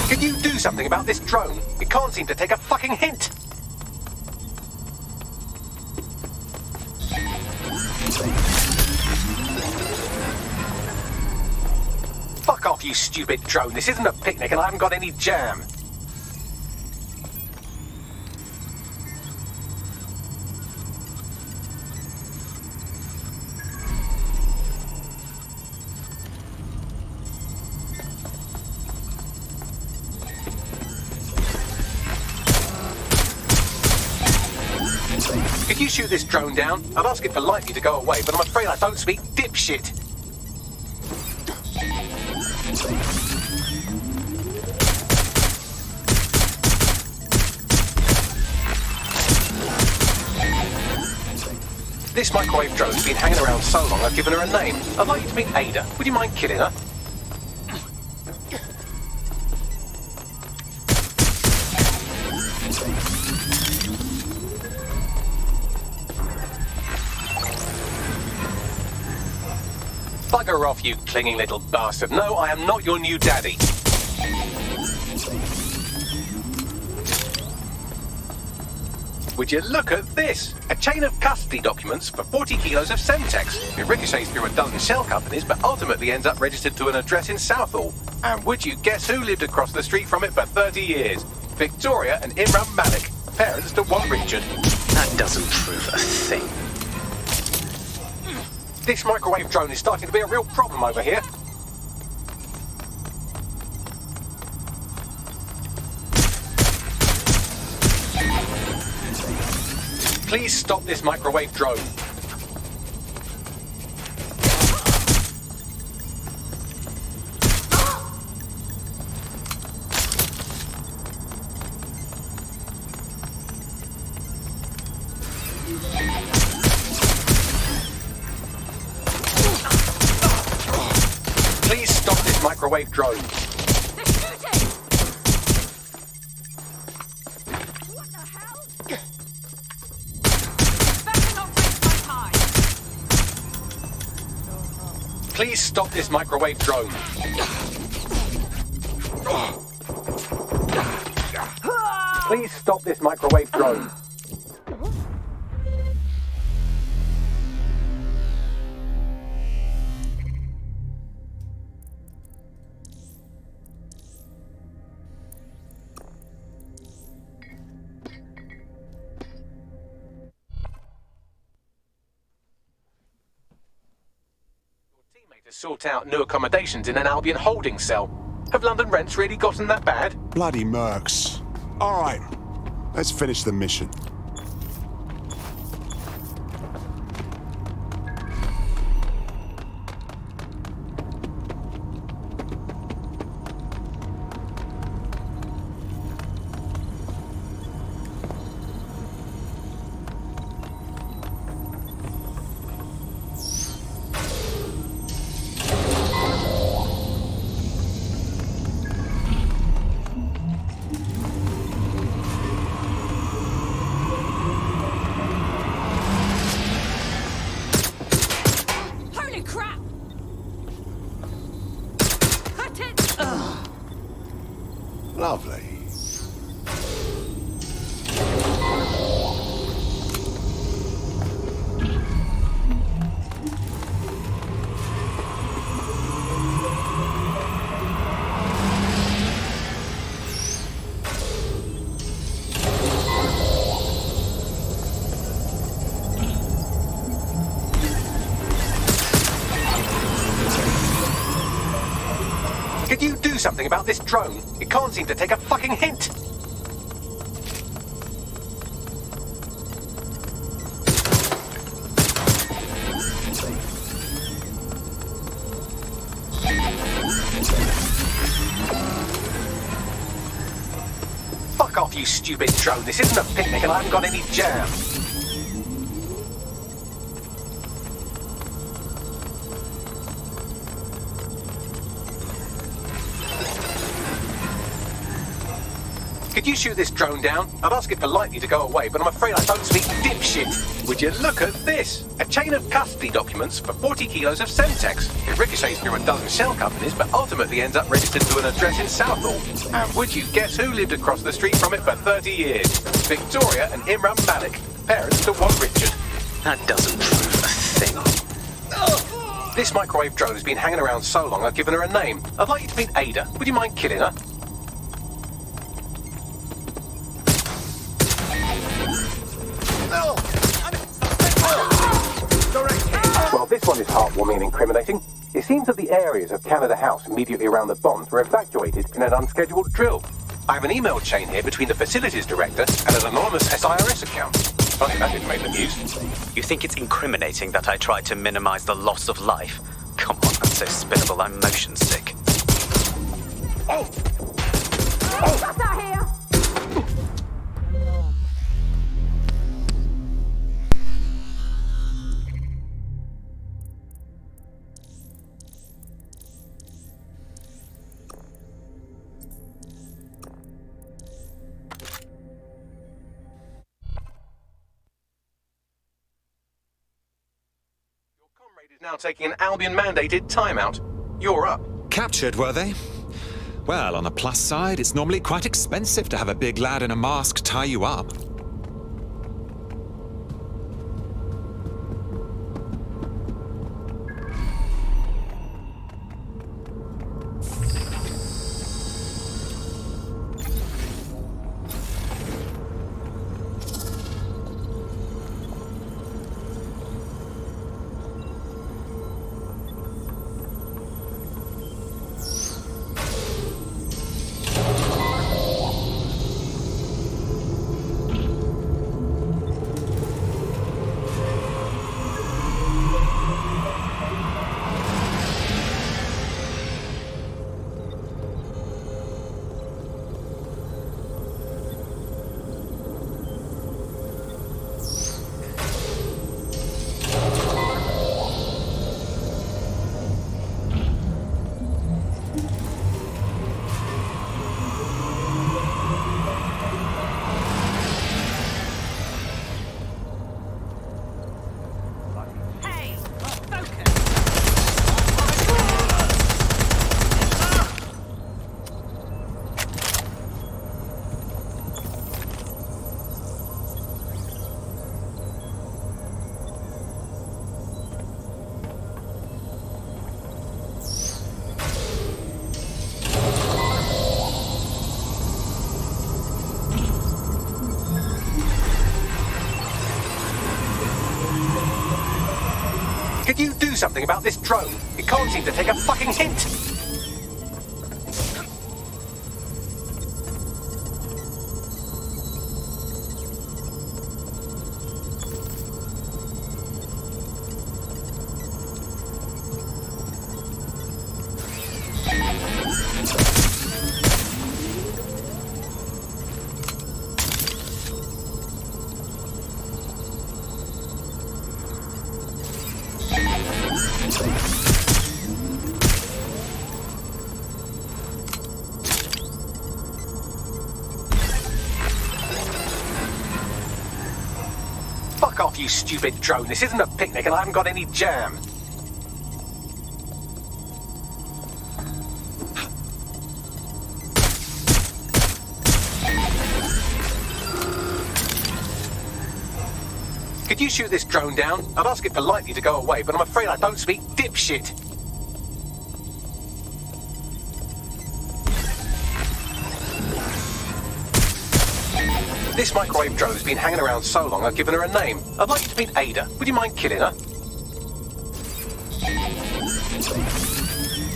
Can you do something about this drone? It can't seem to take a fucking hint. Fuck off, you stupid drone. This isn't a picnic and I haven't got any jam. Could you shoot this drone down? I'd ask it politely to go away, but I'm afraid I don't speak dipshit. This microwave drone's been hanging around so long I've given her a name. I'd like you to meet Ada. Would you mind killing her? Bugger off, you clinging little bastard. No, I am not your new daddy. Would you look at this? A chain of custody documents for 40 kilos of Semtex. It ricochets through a dozen shell companies, but ultimately ends up registered to an address in Southall. And would you guess who lived across the street from it for 30 years? Victoria and Imran Malik, parents to one Richard. That doesn't prove a thing. This microwave drone is starting to be a real problem over here. Please stop this microwave drone. Please stop this microwave drone. Please stop this microwave drone. Please stop this microwave drone. To sort out new accommodations in an Albion holding cell. Have London rents really gotten that bad? Bloody mercs. All right, let's finish the mission. Lovely. Could you do something about this drone? It can't seem to take a fucking hint. Fuck off, you stupid drone. This isn't a picnic and I haven't got any jam. Could you shoot this drone down? I'd ask it politely to go away, but I'm afraid I don't speak dipshit. Would you look at this? A chain of custody documents for 40 kilos of Semtex. It ricochets through a dozen shell companies, but ultimately ends up registered to an address in Southall. And would you guess who lived across the street from it for 30 years? Victoria and Imran Malik, parents to one Richard. That doesn't prove a thing. This microwave drone has been hanging around so long I've given her a name. I'd like you to meet Ada. Would you mind killing her? Well, this one is heartwarming and incriminating. It seems that the areas of Canada House immediately around the bombs were evacuated in an unscheduled drill. I have an email chain here between the facilities director and an anonymous SIRS account. Funny that didn't make the news. You think it's incriminating that I tried to minimize the loss of life? Come on, I'm so spinnable, I'm motion sick. Oh! Get out here! Is now taking an Albion-mandated timeout. You're up. Captured, were they? Well, on the plus side, it's normally quite expensive to have a big lad in a mask tie you up. Could you do something about this drone? It can't seem to take a fucking hint. Fuck off, you stupid drone. This isn't a picnic and I haven't got any jam. Could you shoot this drone down? I'd ask it politely to go away, but I'm afraid I don't speak dipshit. This microwave drone has been hanging around so long I've given her a name. I'd like you to meet Ada. Would you mind killing her?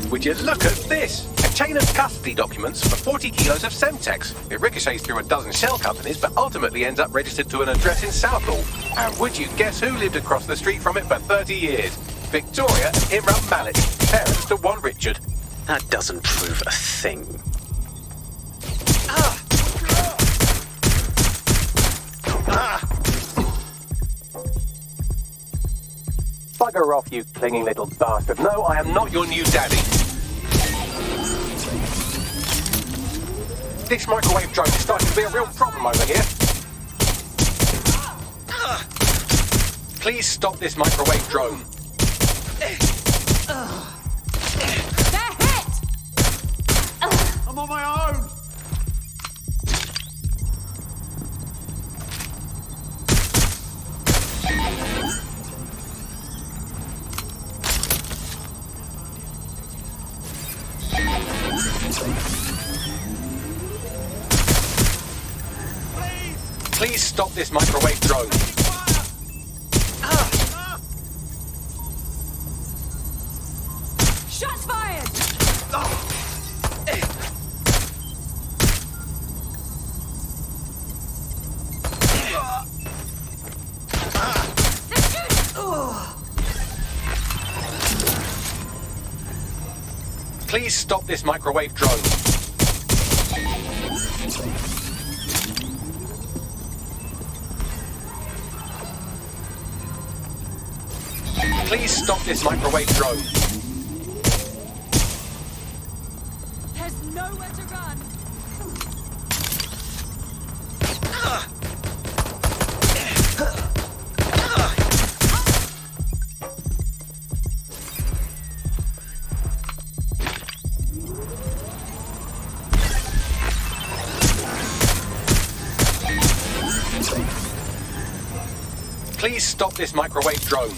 Would you look at this? A chain of custody documents for 40 kilos of Semtex. It ricochets through a dozen shell companies, but ultimately ends up registered to an address in Southall. And would you guess who lived across the street from it for 30 years? Victoria and Imran Malik, parents to one Richard. That doesn't prove a thing. Bugger off, you clinging little bastard. No, I am not your new daddy. This microwave drone is starting to be a real problem over here. Please stop this microwave drone. They're hit! I'm on my own! Please stop this microwave drone. Shots fired! Please stop this microwave drone. Please stop this microwave drone. There's nowhere to run. Please stop this microwave drone.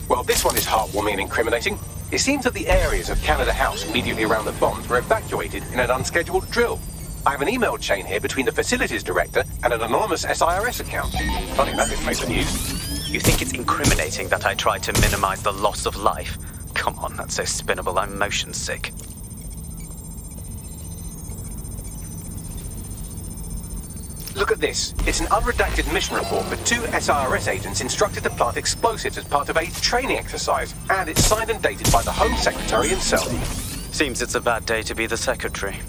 Well, this one is heartwarming and incriminating. It seems that the areas of Canada House immediately around the bombs were evacuated in an unscheduled drill. I have an email chain here between the facilities director and an anonymous SIRS account. Funny that didn't make the news. You think it's incriminating that I tried to minimize the loss of life? Come on, that's so spinnable, I'm motion sick. Look at this. It's an unredacted mission report for 2 SIRS agents instructed to plant explosives as part of a training exercise, and it's signed and dated by the Home Secretary himself. Seems it's a bad day to be the secretary.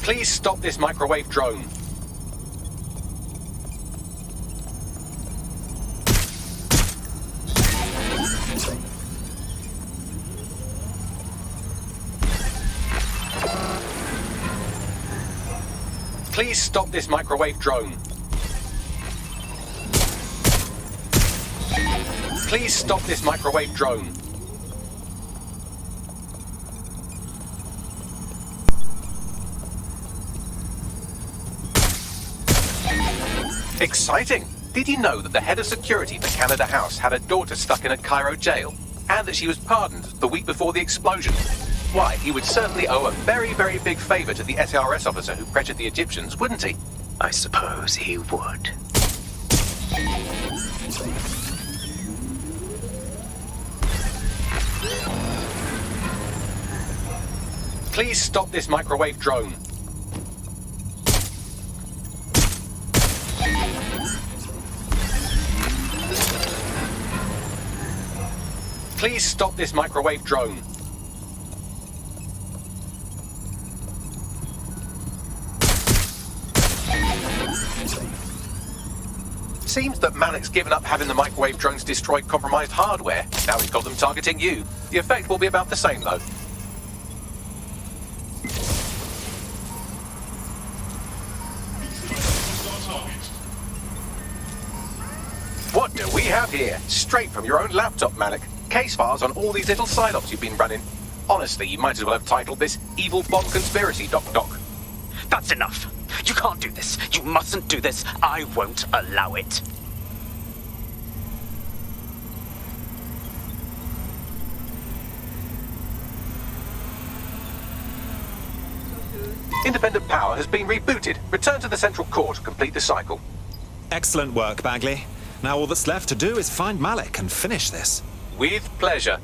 Please stop this microwave drone. Please stop this microwave drone. Please stop this microwave drone. Exciting! Did you know that the head of security for Canada House had a daughter stuck in a Cairo jail? And that she was pardoned the week before the explosion? Why, he would certainly owe a very, very big favor to the SRS officer who pressured the Egyptians, wouldn't he? I suppose he would. Please stop this microwave drone. Please stop this microwave drone. Seems that Malik's given up having the microwave drones destroy compromised hardware. Now he's got them targeting you. The effect will be about the same, though. here, straight from your own laptop, Malik. Case files on all these little psyops you've been running. Honestly, you might as well have titled this Evil Bomb Conspiracy, Doc. That's enough. You can't do this. You mustn't do this. I won't allow it. Independent power has been rebooted. Return to the central core to complete the cycle. Excellent work, Bagley. Now all that's left to do is find Malik and finish this. With pleasure.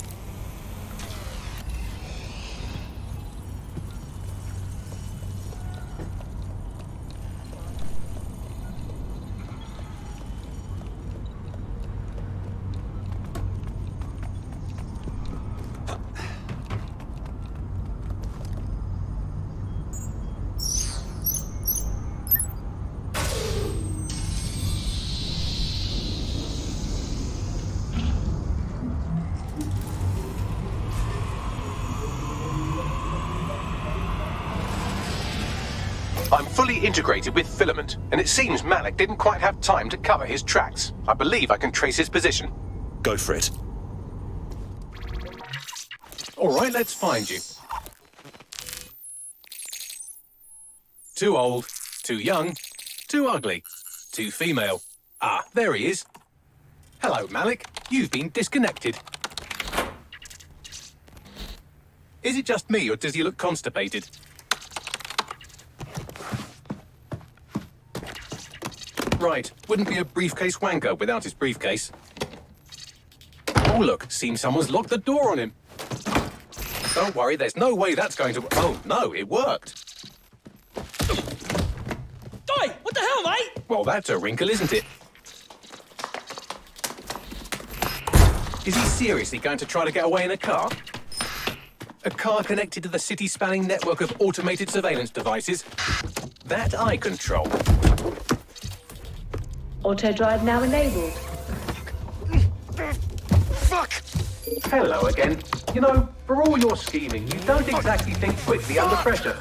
I'm fully integrated with Filament, and it seems Malik didn't quite have time to cover his tracks. I believe I can trace his position. Go for it. All right, let's find you. Too old, too young, too ugly, too female. Ah, there he is. Hello, Malik. You've been disconnected. Is it just me, or does he look constipated? Right, wouldn't be a briefcase wanker without his briefcase. Oh look, seems someone's locked the door on him. Don't worry, there's no way that's going to... Oh no, it worked. Oi, what the hell, mate? Well, that's a wrinkle, isn't it? Is he seriously going to try to get away in a car? A car connected to the city-spanning network of automated surveillance devices? That I control. Auto drive now enabled. Fuck! Hello again. You know, for all your scheming, you don't exactly think quickly under pressure.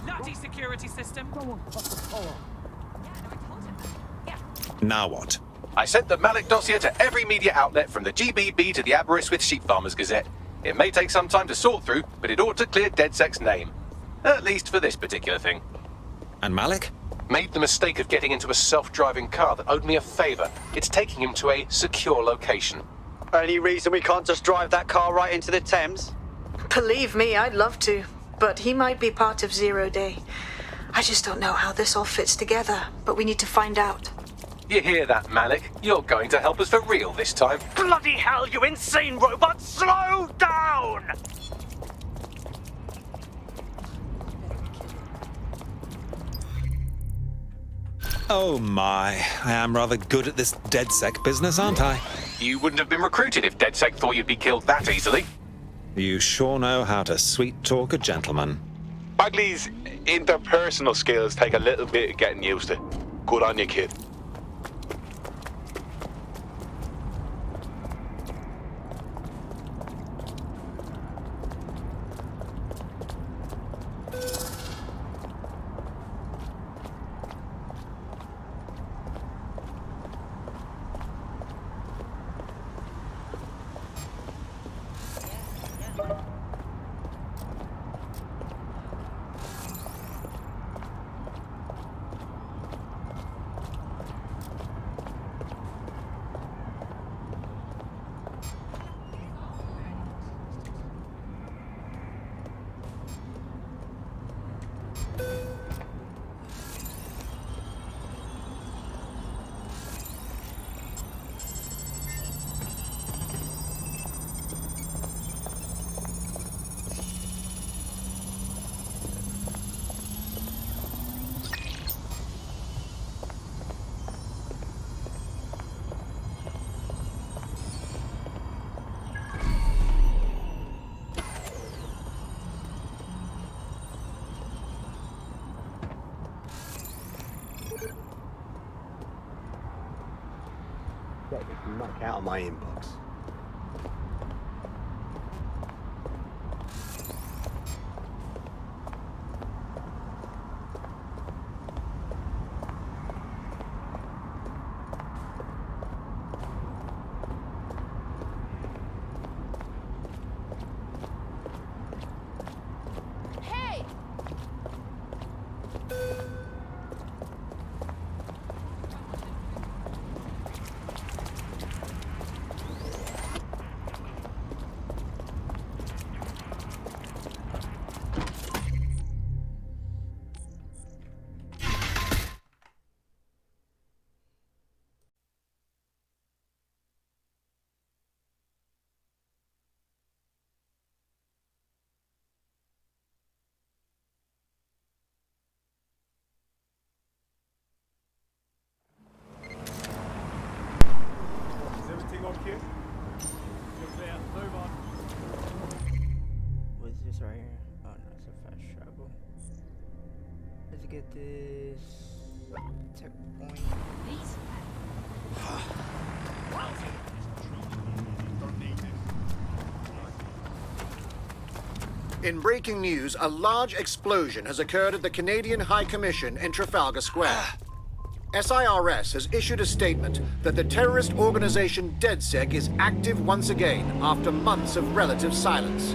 Nutty security system. Now what? I sent the Malik dossier to every media outlet from the GBB to the Aberystwyth Sheep Farmers Gazette. It may take some time to sort through, but it ought to clear DedSec's name. At least for this particular thing. And Malik? Made the mistake of getting into a self-driving car that owed me a favor. It's taking him to a secure location. Any reason we can't just drive that car right into the Thames? Believe me, I'd love to. But he might be part of Zero Day. I just don't know how this all fits together, but we need to find out. You hear that, Malik? You're going to help us for real this time. Bloody hell, you insane robot! Slow down! Oh my, I am rather good at this DedSec business, aren't I? You wouldn't have been recruited if DedSec thought you'd be killed that easily. You sure know how to sweet-talk a gentleman. Bagley's interpersonal skills take a little bit of getting used to. Good on you, kid. Get this muck out of my inbox. this checkpoint. In breaking news, a large explosion has occurred at the Canadian High Commission in Trafalgar Square. SIRS has issued a statement that the terrorist organization DedSec is active once again after months of relative silence.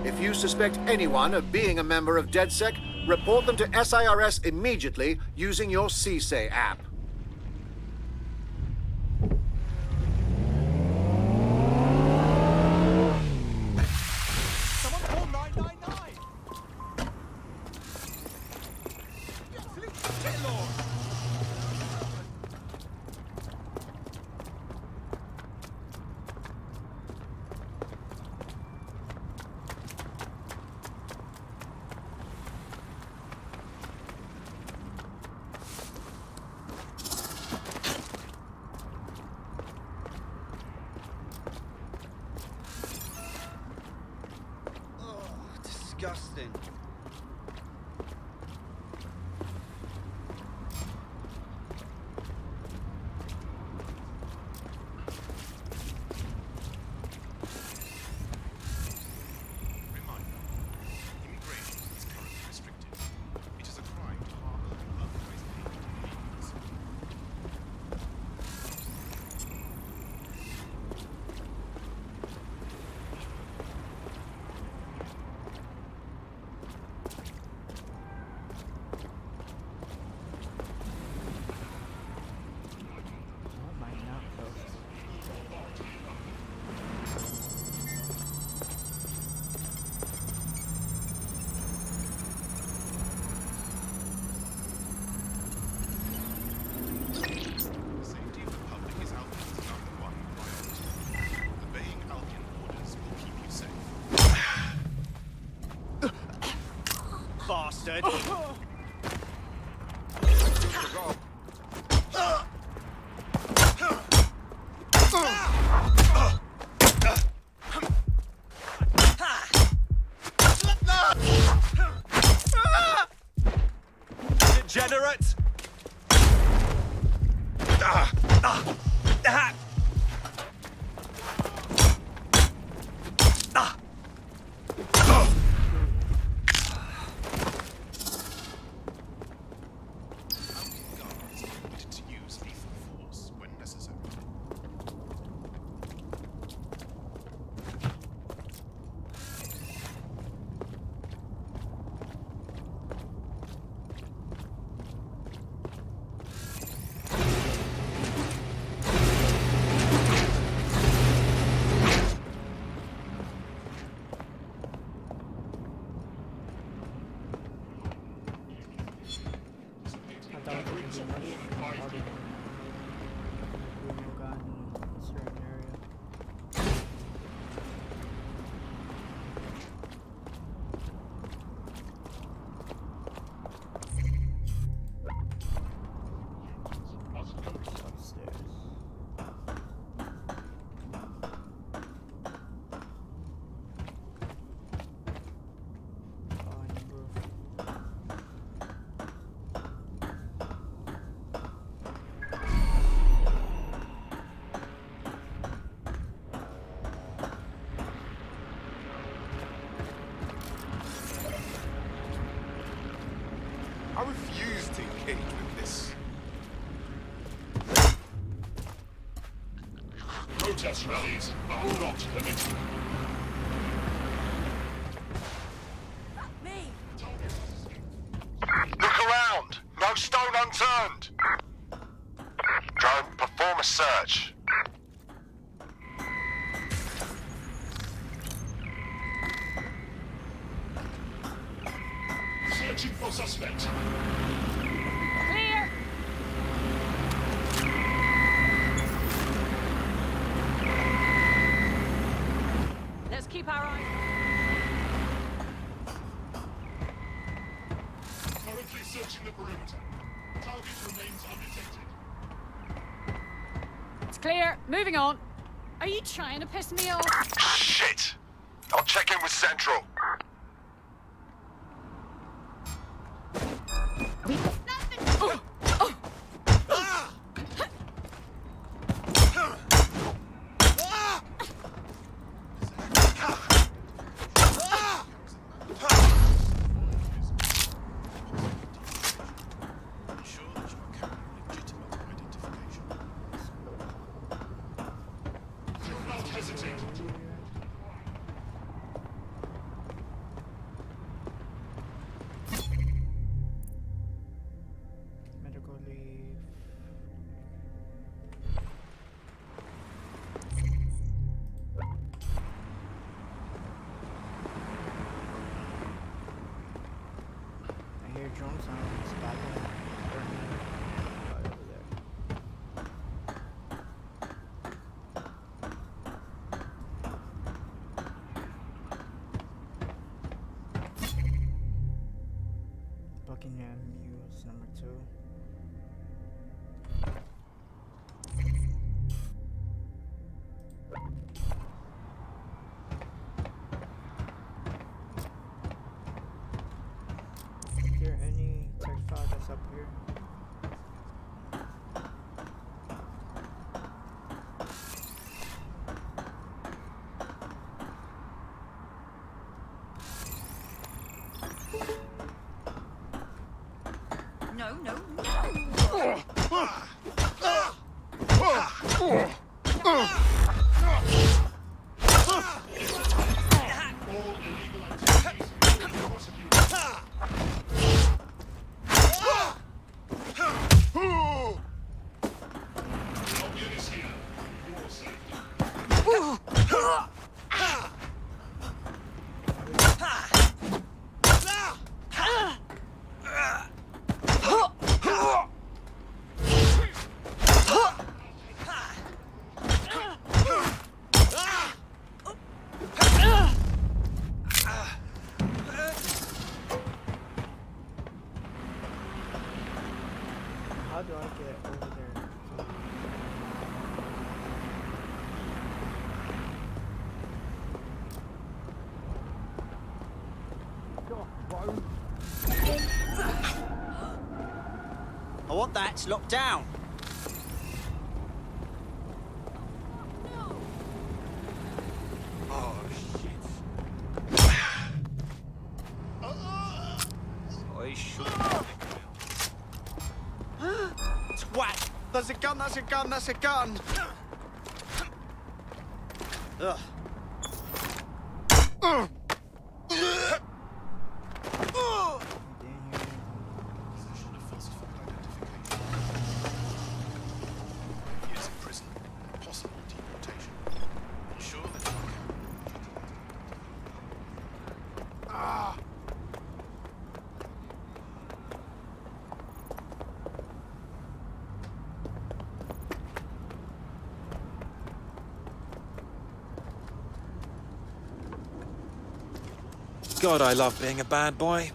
If you suspect anyone of being a member of DedSec, report them to SIRS immediately using your CSAY app. Someone call 999! Get Lord! Disgusting. Bastard! Degenerate! I refuse to engage with this. Protest rallies are not permitted. Look around! No stone unturned! Drone, perform a search. Searching for suspect. Clear! Let's keep our eye. Currently searching the perimeter. Target remains undetected. It's clear. Moving on. Are you trying to piss me off? Shit! I'll check in with Central. We drones on this battle. Right over there. Buckingham Muse number 2. Is there any text file that's up here? No, no, How do I get over there? I want that locked down. Oh, shit. I should. Twat! That's a gun, that's a gun, that's a gun! Ugh. Possession of falsified identification. Years in prison. Possible deportation. Ensure that you Ah! God, I love being a bad boy.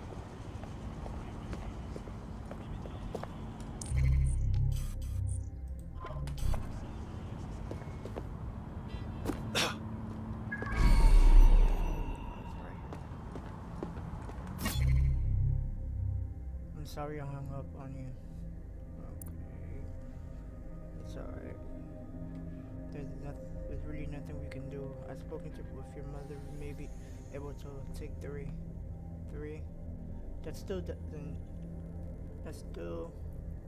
I'm sorry I hung up on you. Okay. It's alright. There's really nothing we can do. I've spoken with your mother. We may be able to take 3. That still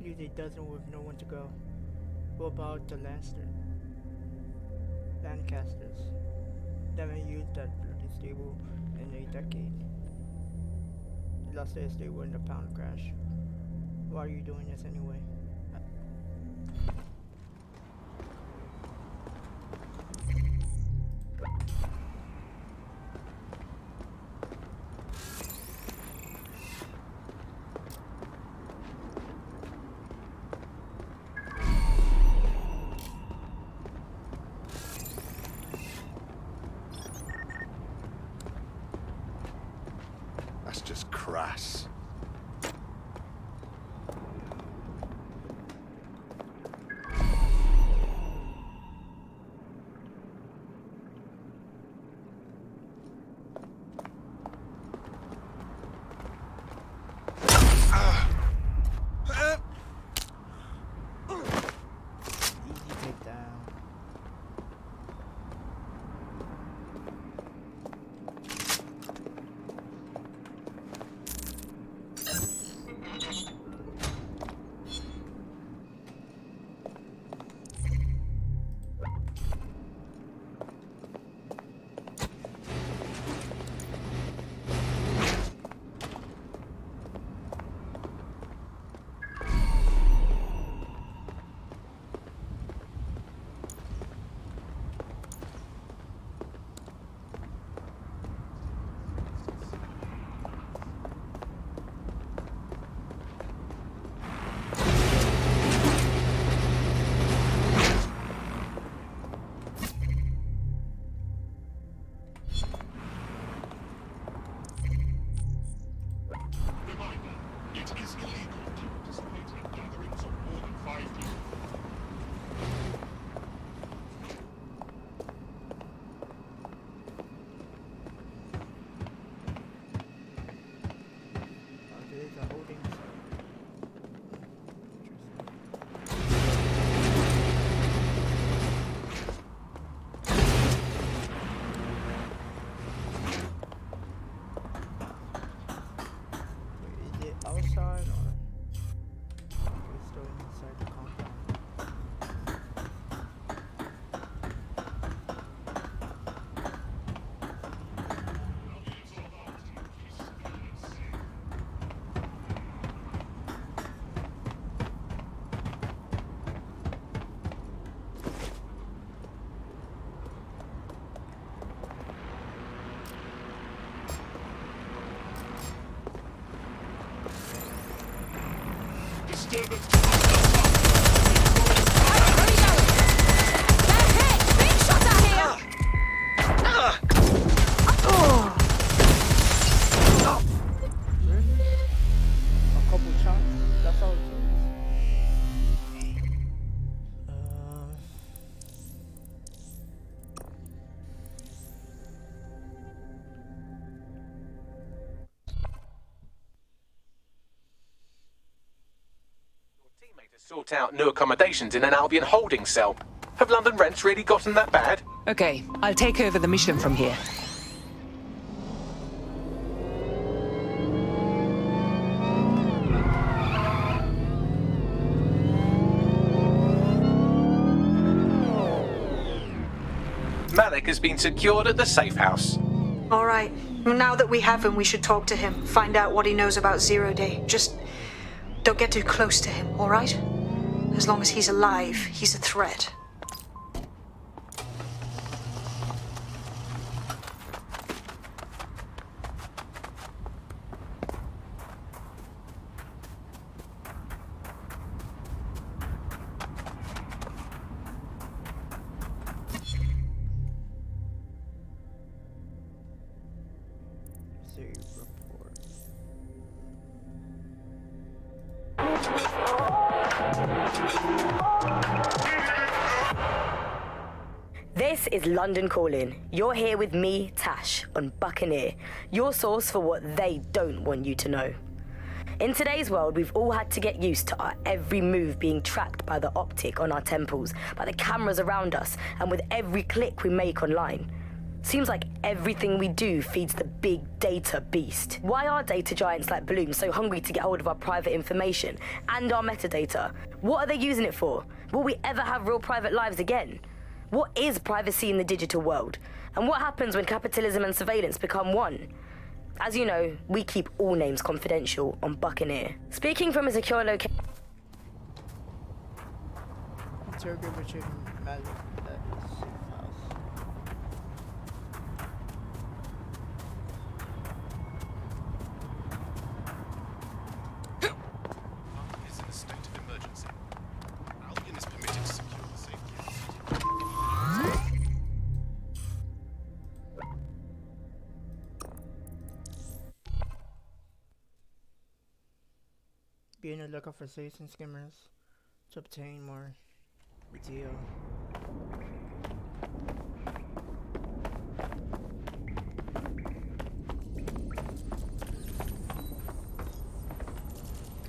usually doesn't with no one to go. What about the Lancasters? They haven't used that bloody stable in a decade. Last days they were in the pound crash. Why are you doing this anyway? That's just crass. A couple shots. That's all it takes. Sort out new accommodations in an Albion holding cell. Have London rents really gotten that bad? Okay, I'll take over the mission from here. Malik has been secured at the safe house. All right. Well, now that we have him, we should talk to him. Find out what he knows about Zero Day. Just don't get too close to him, all right? As long as he's alive, he's a threat. This is London Calling. You're here with me, Tash, on Buccaneer, your source for what they don't want you to know. In today's world, we've all had to get used to our every move being tracked by the optic on our temples, by the cameras around us, and with every click we make online. Seems like everything we do feeds the big data beast. Why are data giants like Bloom so hungry to get hold of our private information and our metadata? What are they using it for? Will we ever have real private lives again? What is privacy in the digital world? And what happens when capitalism and surveillance become one? As you know, we keep all names confidential on Buccaneer. Speaking from a secure location... Interrogate Richard Malik at his safe house. Is in a state of emergency. Albion is permitted to secure the safety of the city. Be on the lookout for safes and skimmers to obtain more deal.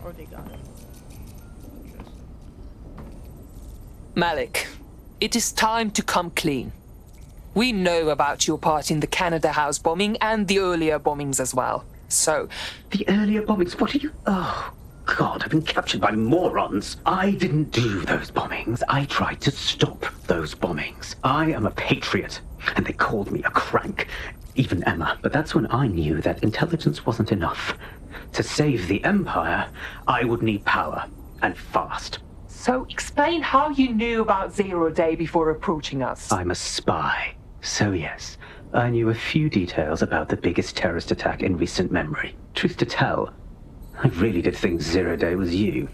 Oh, they got it. Interesting. Malik, it is time to come clean. We know about your part in the Canada House bombing and the earlier bombings as well. So... The earlier bombings? What are you... Oh, God, I've been captured by morons. I didn't do those bombings. I tried to stop those bombings. I am a patriot, and they called me a crank. Even Emma. But that's when I knew that intelligence wasn't enough. To save the Empire, I would need power, and fast. So explain how you knew about Zero Day before approaching us. I'm a spy. So yes, I knew a few details about the biggest terrorist attack in recent memory. Truth to tell, I really did think Zero Day was you.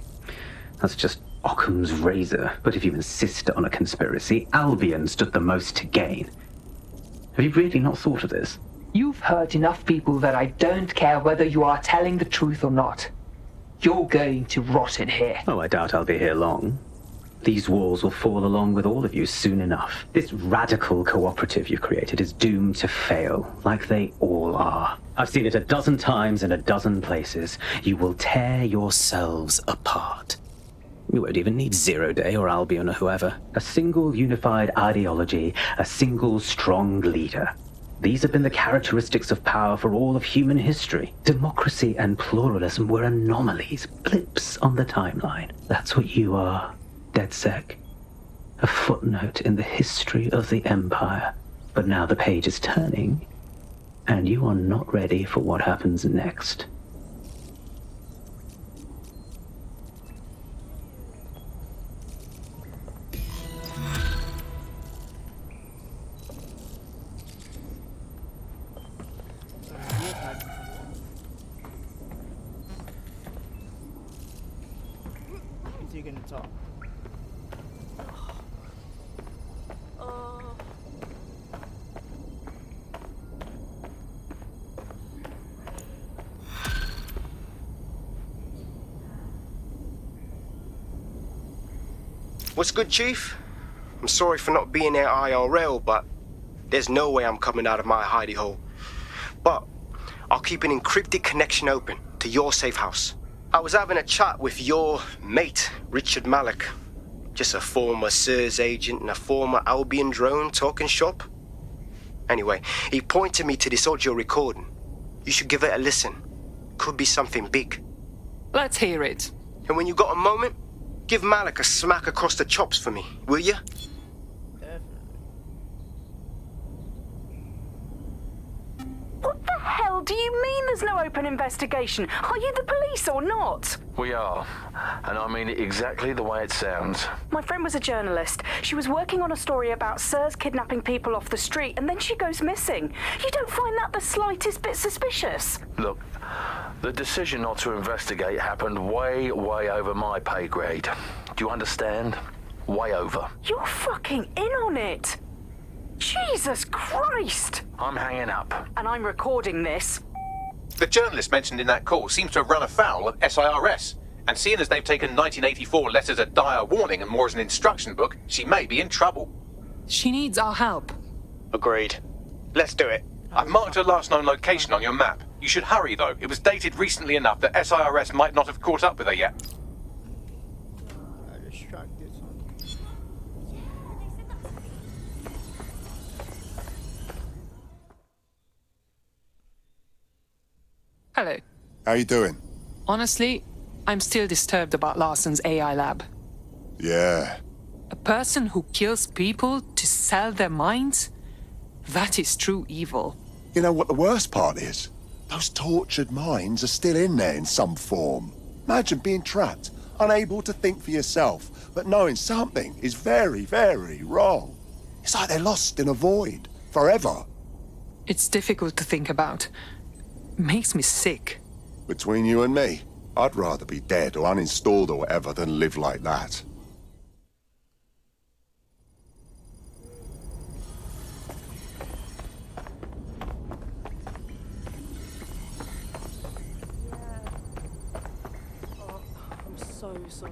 That's just Occam's razor. But if you insist on a conspiracy, Albion stood the most to gain. Have you really not thought of this? You've hurt enough people that I don't care whether you are telling the truth or not. You're going to rot in here. Oh, I doubt I'll be here long. These walls will fall along with all of you soon enough. This radical cooperative you created is doomed to fail, like they all are. I've seen it a dozen times in a dozen places. You will tear yourselves apart. You won't even need Zero Day or Albion or whoever. A single unified ideology, a single strong leader. These have been the characteristics of power for all of human history. Democracy and pluralism were anomalies, blips on the timeline. That's what you are. DedSec, a footnote in the history of the Empire. But now the page is turning, and you are not ready for what happens next. he gonna talk? What's good, Chief? I'm sorry for not being there IRL, but there's no way I'm coming out of my hidey hole. But I'll keep an encrypted connection open to your safe house. I was having a chat with your mate, Richard Malik. Just a former SIRS agent and a former Albion drone talking shop. Anyway, he pointed me to this audio recording. You should give it a listen. Could be something big. Let's hear it. And when you got a moment, give Malik a smack across the chops for me, will you? What the hell do you mean there's no open investigation? Are you the police or not? We are, and I mean it exactly the way it sounds. My friend was a journalist. She was working on a story about SIRS kidnapping people off the street, and then she goes missing. You don't find that the slightest bit suspicious? Look, the decision not to investigate happened way over my pay grade. Do you understand? Way over. You're fucking in on it. Jesus Christ! I'm hanging up. And I'm recording this. The journalist mentioned in that call seems to have run afoul of SIRS. And seeing as they've taken 1984 letters of dire warning and more as an instruction book, she may be in trouble. She needs our help. Agreed. Let's do it. I've marked her last known location on your map. You should hurry, though. It was dated recently enough that SIRS might not have caught up with her yet. I just track this one. Hello. How you doing? Honestly, I'm still disturbed about Larson's AI lab. Yeah. A person who kills people to sell their minds? That is true evil. You know what the worst part is? Those tortured minds are still in there in some form. Imagine being trapped, unable to think for yourself, but knowing something is very, very wrong. It's like they're lost in a void, forever. It's difficult to think about. Makes me sick. Between you and me, I'd rather be dead or uninstalled or whatever than live like that. I'm so sorry.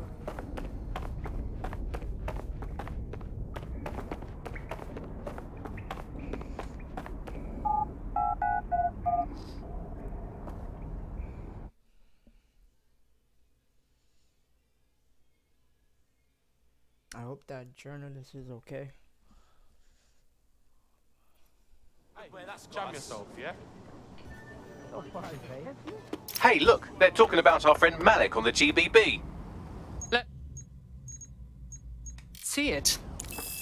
I hope that journalist is okay. Jam yourself, yeah? Hey, look, they're talking about our friend Malik on the GBB. Let's see it.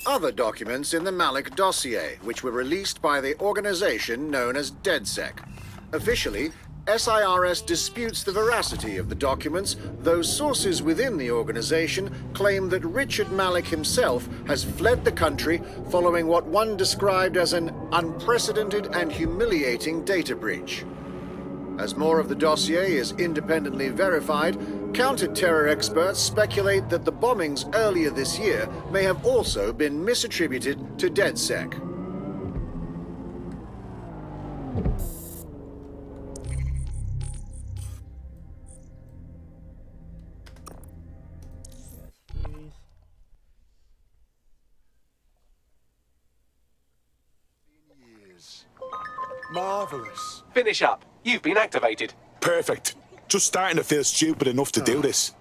Other documents in the Malik dossier, which were released by the organization known as DedSec. Officially, SIRS disputes the veracity of the documents, though sources within the organization claim that Richard Malik himself has fled the country following what one described as an unprecedented and humiliating data breach. As more of the dossier is independently verified, counter-terror experts speculate that the bombings earlier this year may have also been misattributed to DedSec. Marvelous. Finish up. You've been activated. Perfect. Just starting to feel stupid enough to do this.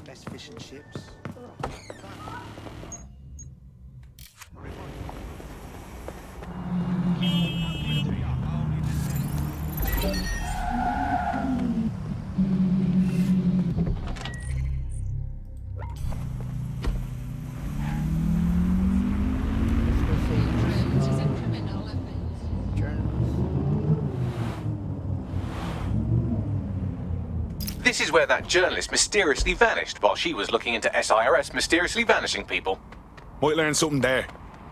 Best fish and chips. This is where that journalist mysteriously vanished while she was looking into SIRS mysteriously vanishing people. Might learn something there.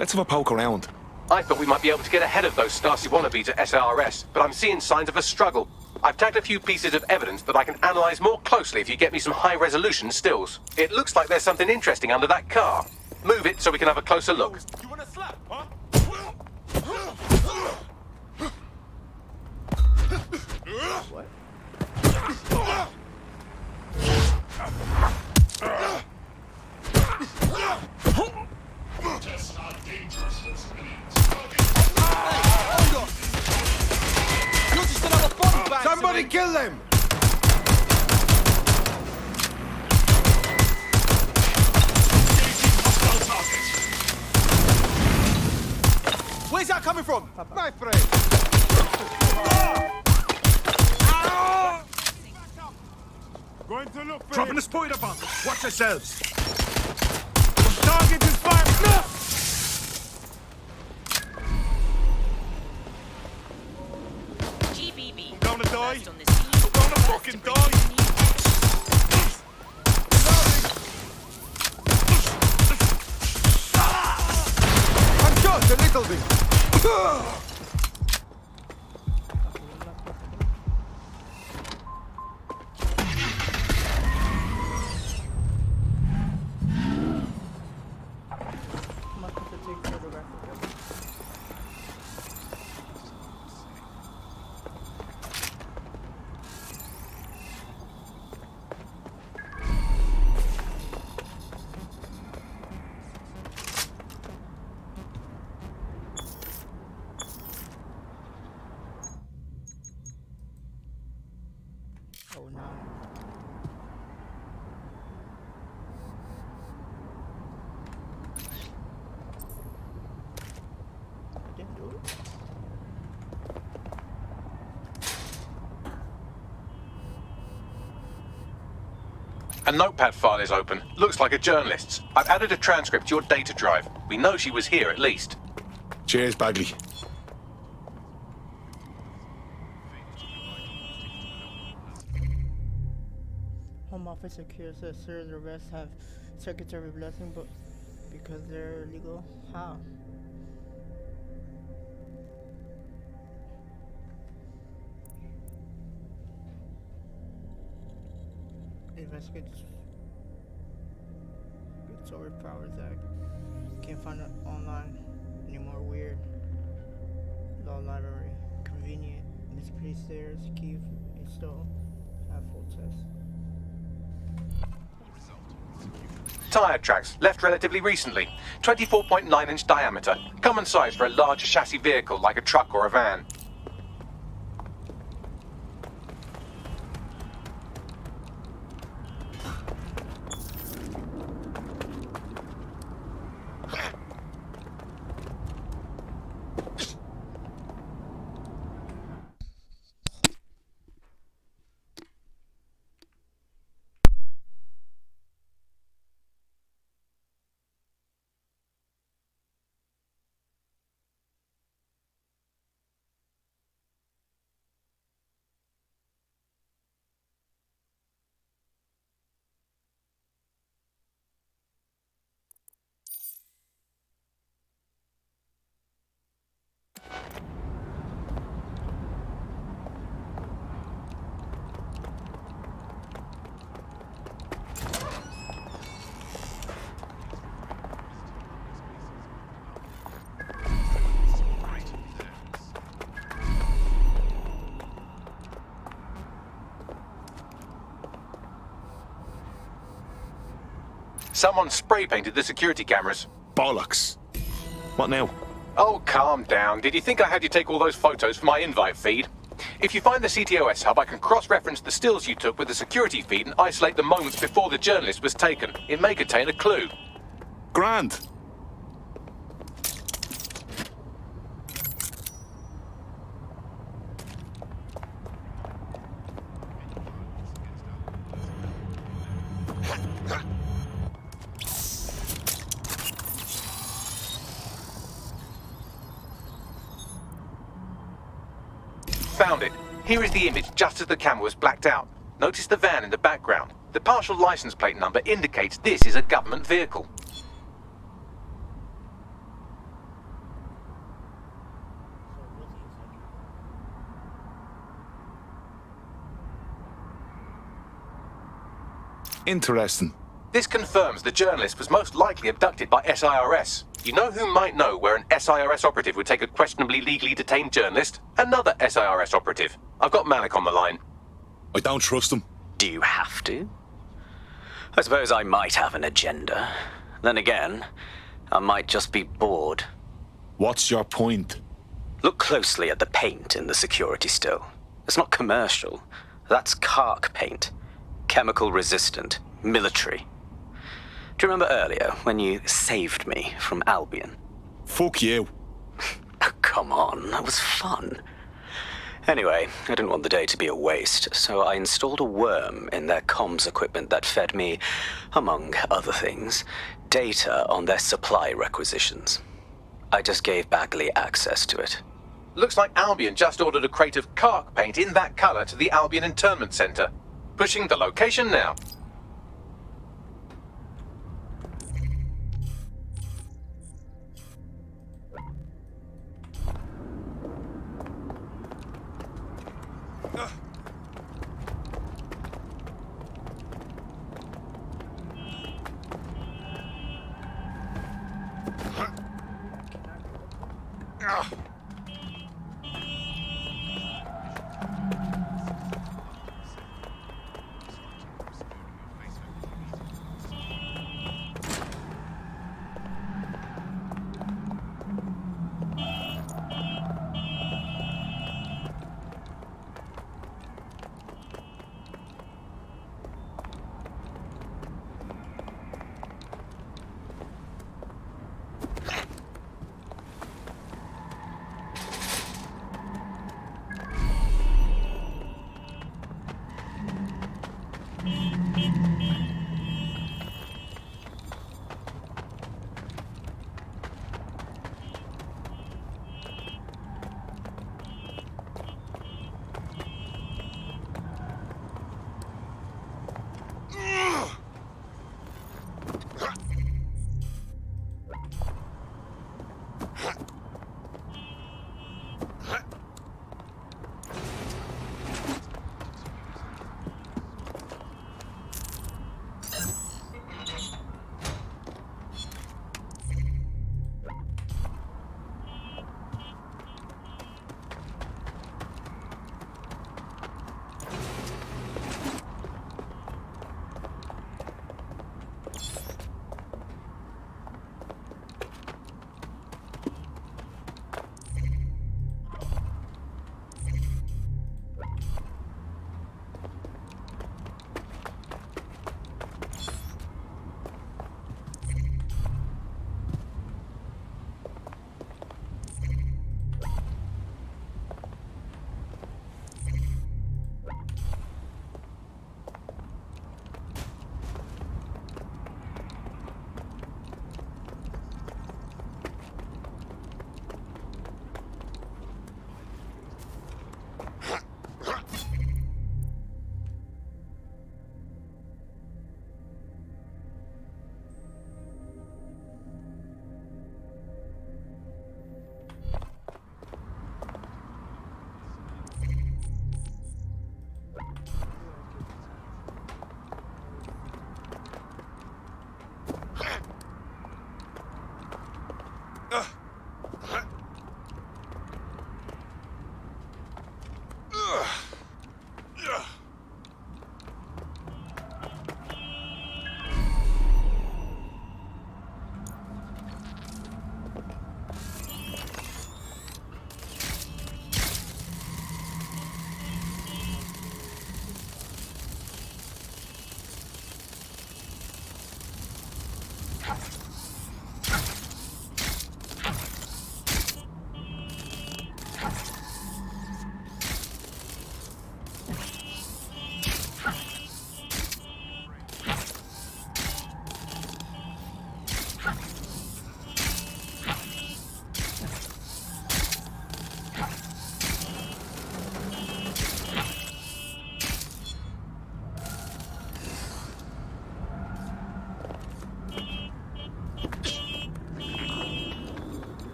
Let's have a poke around. I thought we might be able to get ahead of those Stasi wannabes at SARS, but I'm seeing signs of a struggle. I've tagged a few pieces of evidence that I can analyze more closely if you get me some high-resolution stills. It looks like there's something interesting under that car. Move it so we can have a closer look. You wanna slap, huh? What? Tests are dangerous. Somebody kill them! Where's that coming from? My friend! Going to look for Dropping the spoiler bomb. Watch yourselves. Target is fired. No! GBB. Gonna die. First on the scene. Gonna fucking die. I'm shot a little bit. Oh no. I didn't do it. A notepad file is open. Looks like a journalist's. I've added a transcript to your data drive. We know she was here at least. Cheers, Bagley. Home Office secures that Sir's arrests have secretary blessing, but because they're illegal, how? Investigates Good Solar Powers Act. Can't find it online anymore. Weird. Law library. Convenient. Misplaced stairs. Key installed. Have full test. Tyre tracks, left relatively recently. 24.9-inch diameter. Common size for a larger chassis vehicle like a truck or a van. Someone spray painted the security cameras. Bollocks. What now? Oh, calm down. Did you think I had you take all those photos for my invite feed? If you find the CTOS hub, I can cross-reference the stills you took with the security feed and isolate the moments before the journalist was taken. It may contain a clue. Grand. Found it. Here is the image just as the camera was blacked out. Notice the van in the background. The partial license plate number indicates this is a government vehicle. Interesting. This confirms the journalist was most likely abducted by SIRS. You know who might know where an SIRS operative would take a questionably legally detained journalist? Another SIRS operative. I've got Malik on the line. I don't trust him. Do you have to? I suppose I might have an agenda. Then again, I might just be bored. What's your point? Look closely at the paint in the security still. It's not commercial. That's Kark paint. Chemical resistant. Military. Do you remember earlier when you saved me from Albion? Fuck you. Oh, come on, that was fun. Anyway, I didn't want the day to be a waste, so I installed a worm in their comms equipment that fed me, among other things, data on their supply requisitions. I just gave Bagley access to it. Looks like Albion just ordered a crate of Kark paint in that colour to the Albion Internment Centre. Pushing the location now.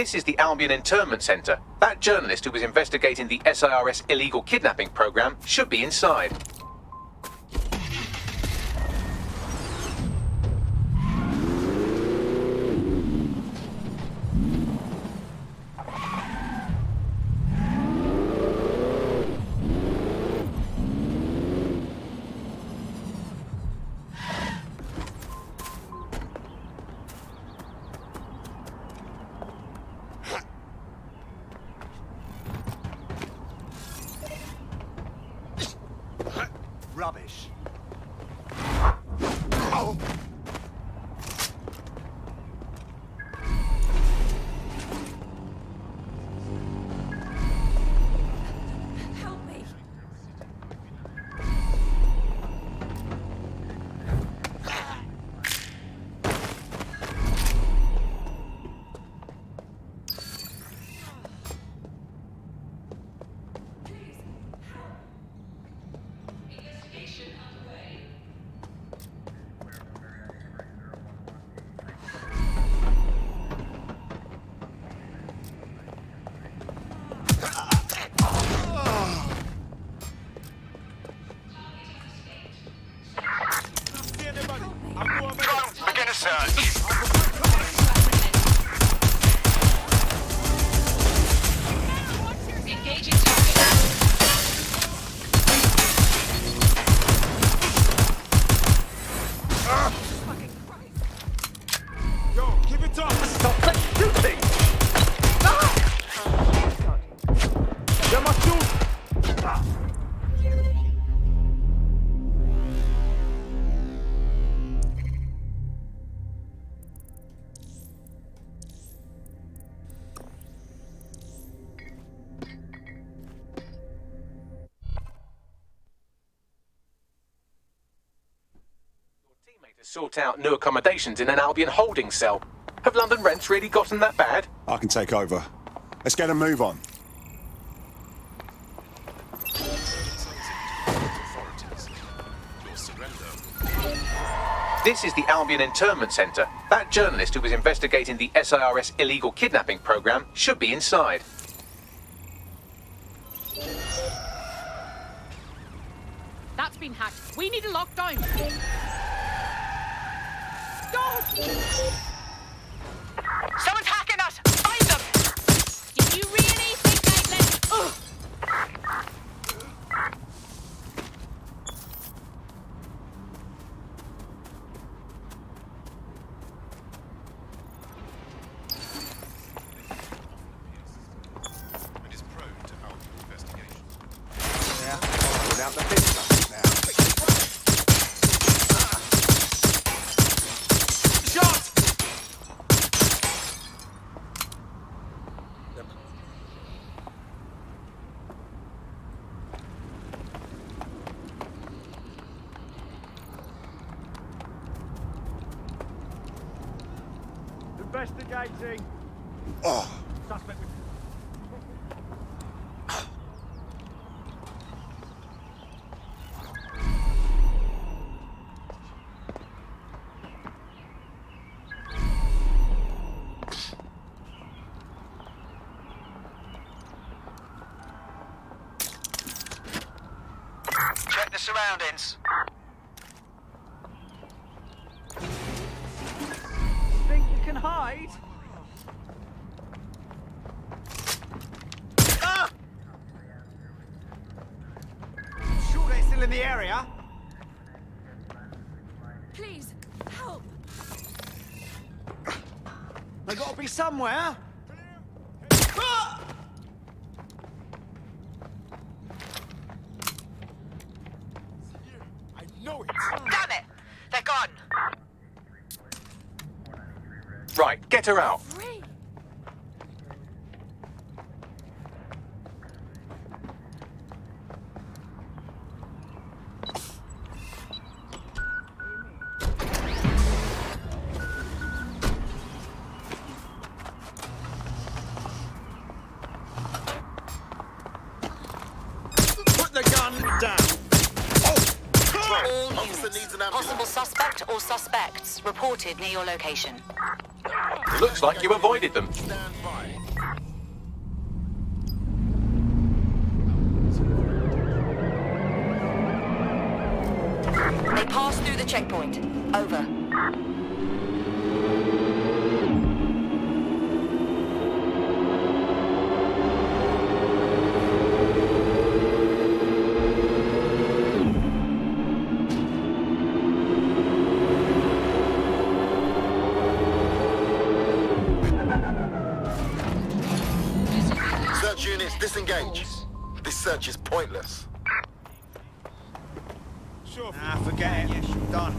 This is the Albion Internment Centre. That journalist who was investigating the SIRS illegal kidnapping program should be inside. Rubbish. Help me. Begin a search. Engaging target. Yo, give it up. Stop that shooting! You're my shoot. To sort out new accommodations in an Albion holding cell. Have London rents really gotten that bad? I can take over. Let's get a move on. Your surrender. This is the Albion Internment Centre. That journalist who was investigating the SIRS illegal kidnapping program should be inside. That's been hacked. We need a lockdown. God! Someone's hacking us! Find them! Did you really think I'd let... Ugh. And is prone to Albion investigation. Yeah, without the big stuff now. Shot! Investigating. Oh, Suspect with... Check the surroundings. Think you can hide? Ah! Sure they're still in the area? Please, help! They gotta be somewhere. Ah! I know it. Damn it! They're gone! Right, get her out. Free! Put the gun down. All units. Possible suspect or suspects reported near your location. Looks like you avoided them. They passed through the checkpoint. Over. Search units, disengage. This search is pointless. Nah, forget it. Done.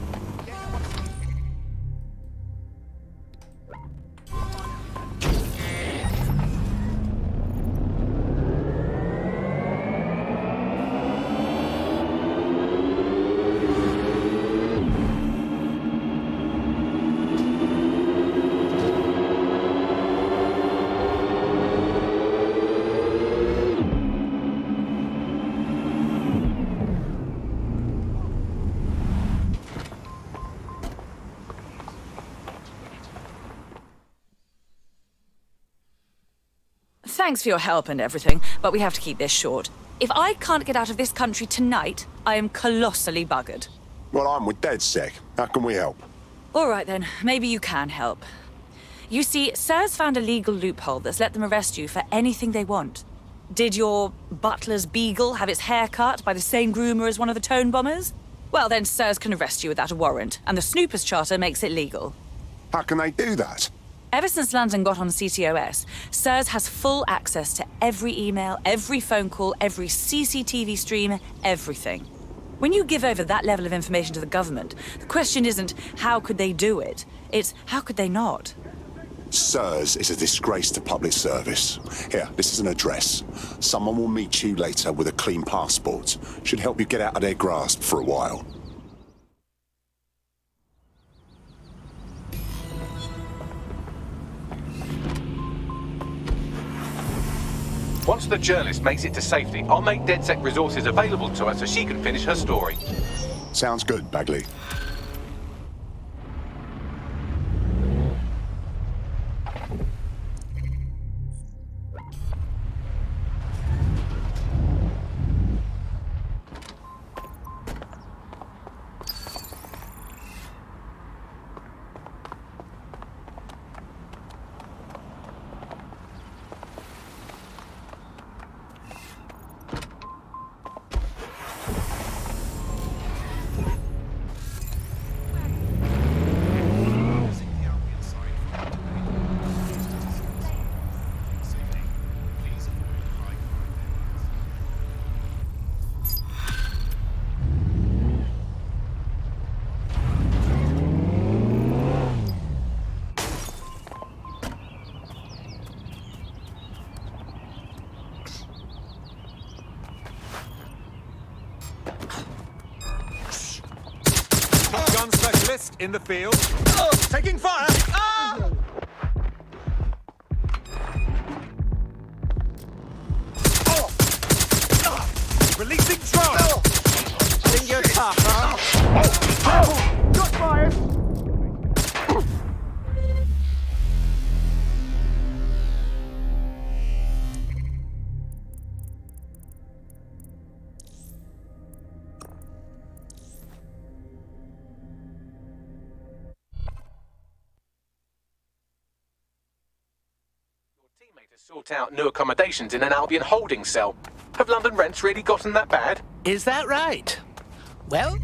Thanks for your help and everything, but we have to keep this short. If I can't get out of this country tonight, I am colossally buggered. Well, I'm with DedSec. How can we help? All right then, maybe you can help. You see, SIRS found a legal loophole that's let them arrest you for anything they want. Did your butler's beagle have its hair cut by the same groomer as one of the tone bombers? Well, then SIRS can arrest you without a warrant, and the Snoopers Charter makes it legal. How can they do that? Ever since London got on CTOS, SIRS has full access to every email, every phone call, every CCTV stream, everything. When you give over that level of information to the government, the question isn't how could they do it, it's how could they not? SIRS is a disgrace to public service. Here, this is an address. Someone will meet you later with a clean passport. Should help you get out of their grasp for a while. Once the journalist makes it to safety, I'll make DedSec resources available to her so she can finish her story. Sounds good, Bagley. Gun specialist in the field. Taking fire! Releasing drone! Think you're tough, huh? Careful! Shot fired! Sort out new accommodations in an Albion holding cell. Have London rents really gotten that bad? Is that right? Well,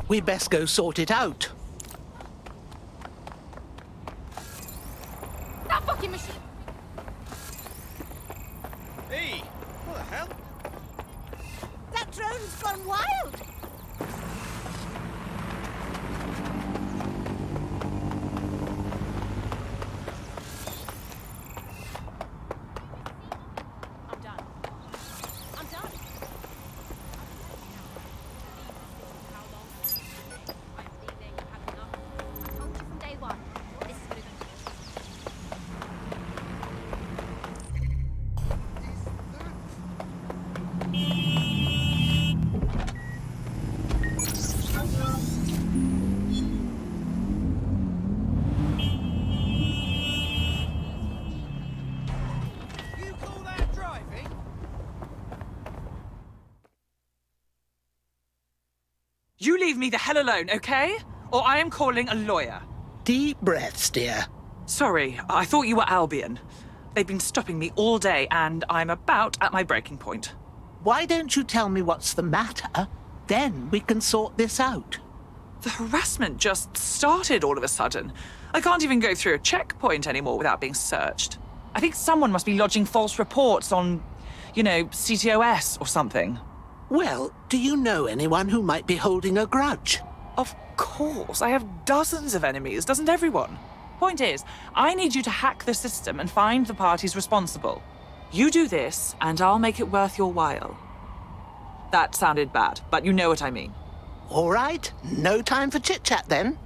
we best go sort it out. That fucking machine! Hey, what the hell? That drone's gone wild! You leave me the hell alone, okay? Or I am calling a lawyer. Deep breaths, dear. Sorry, I thought you were Albion. They've been stopping me all day, and I'm about at my breaking point. Why don't you tell me what's the matter? Then we can sort this out. The harassment just started all of a sudden. I can't even go through a checkpoint anymore without being searched. I think someone must be lodging false reports on, CTOS or something. Well, do you know anyone who might be holding a grudge? Of course. I have dozens of enemies, doesn't everyone? Point is, I need you to hack the system and find the parties responsible. You do this, and I'll make it worth your while. That sounded bad, but you know what I mean. All right. No time for chit-chat, then.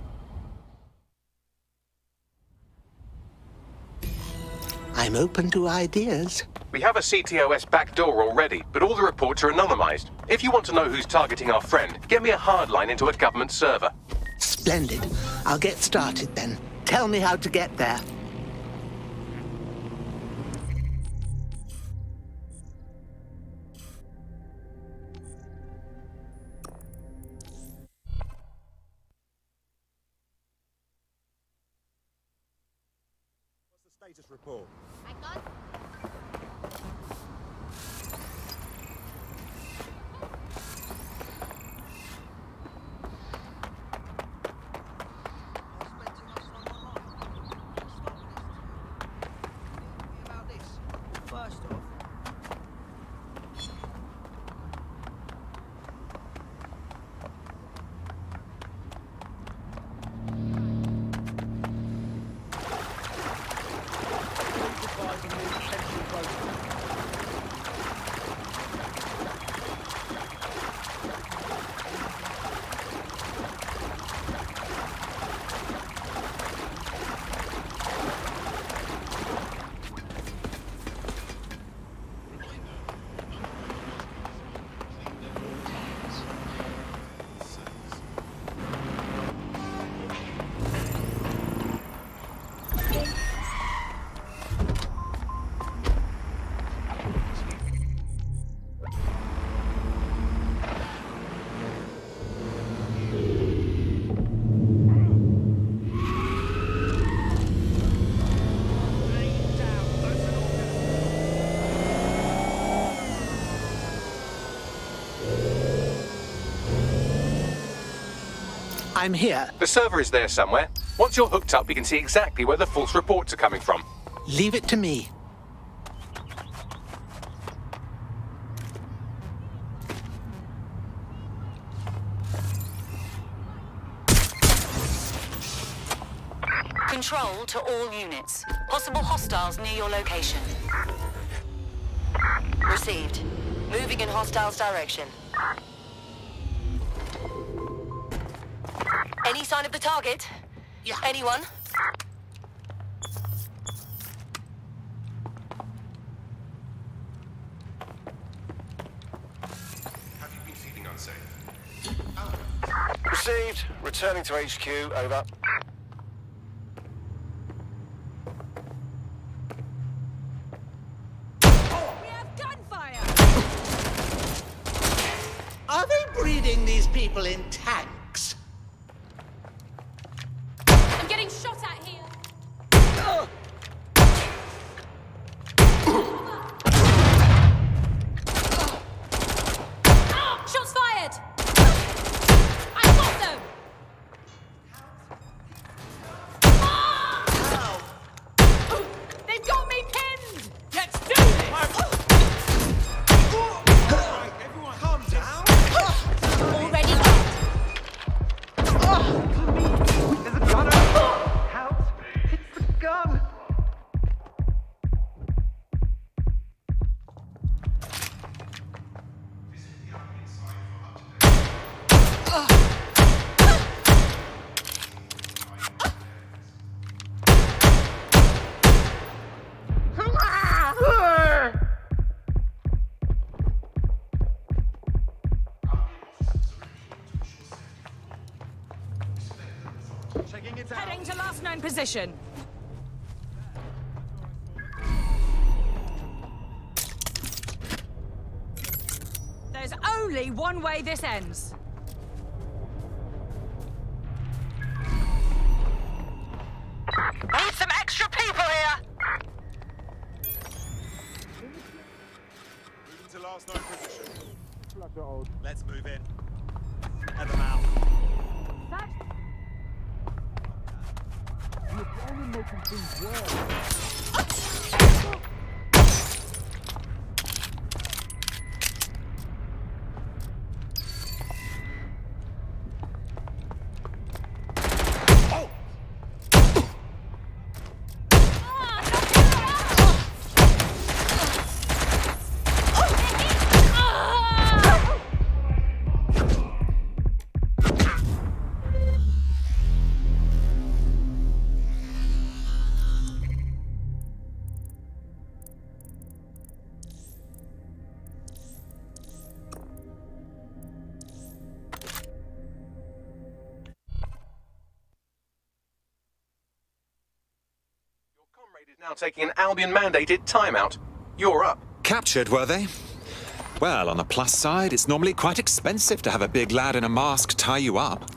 I'm open to ideas. We have a CTOS backdoor already, but all the reports are anonymized. If you want to know who's targeting our friend, get me a hardline into a government server. Splendid. I'll get started then. Tell me how to get there. What's the status report? I'm here. The server is there somewhere. Once you're hooked up, we can see exactly where the false reports are coming from. Leave it to me. Control to all units. Possible hostiles near your location. Received. Moving in hostiles' direction. Any sign of the target? Yeah. Anyone? Have you been feeling unsafe? Received. Returning to HQ. Over. We have gunfire! Are they breeding these people in tanks? I'm getting shot at here. Shots fired! I got them! They've got me pinned! Let's do this! Everyone, calm down. Already dead. There's a gun over. Help! It's the gun! Heading to last known position. There's only one way this ends. Need some extra people here! Moving to last known position. Let's move in. Let them out. You're only making things worse. Now taking an Albion-mandated timeout. You're up. Captured, were they? Well, on the plus side, it's normally quite expensive to have a big lad in a mask tie you up.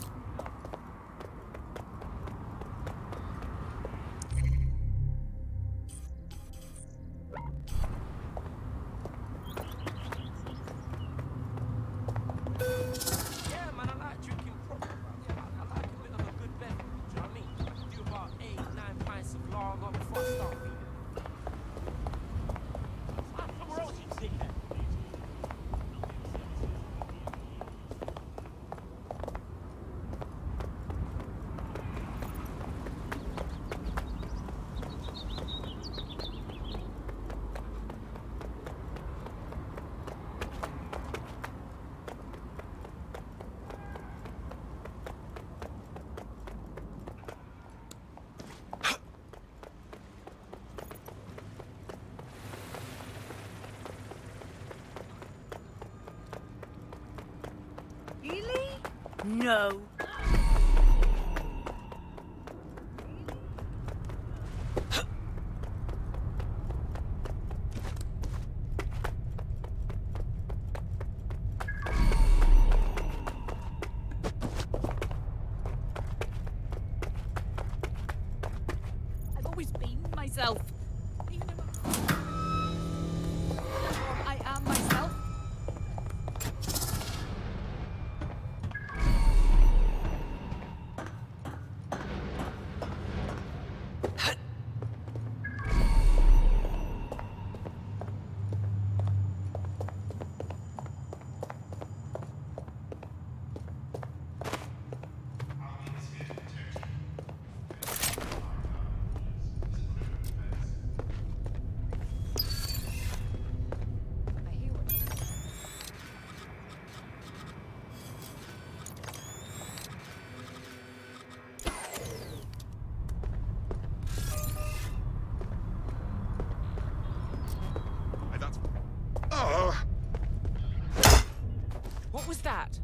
Really? No. I've always been myself. Even if I am myself. What was that?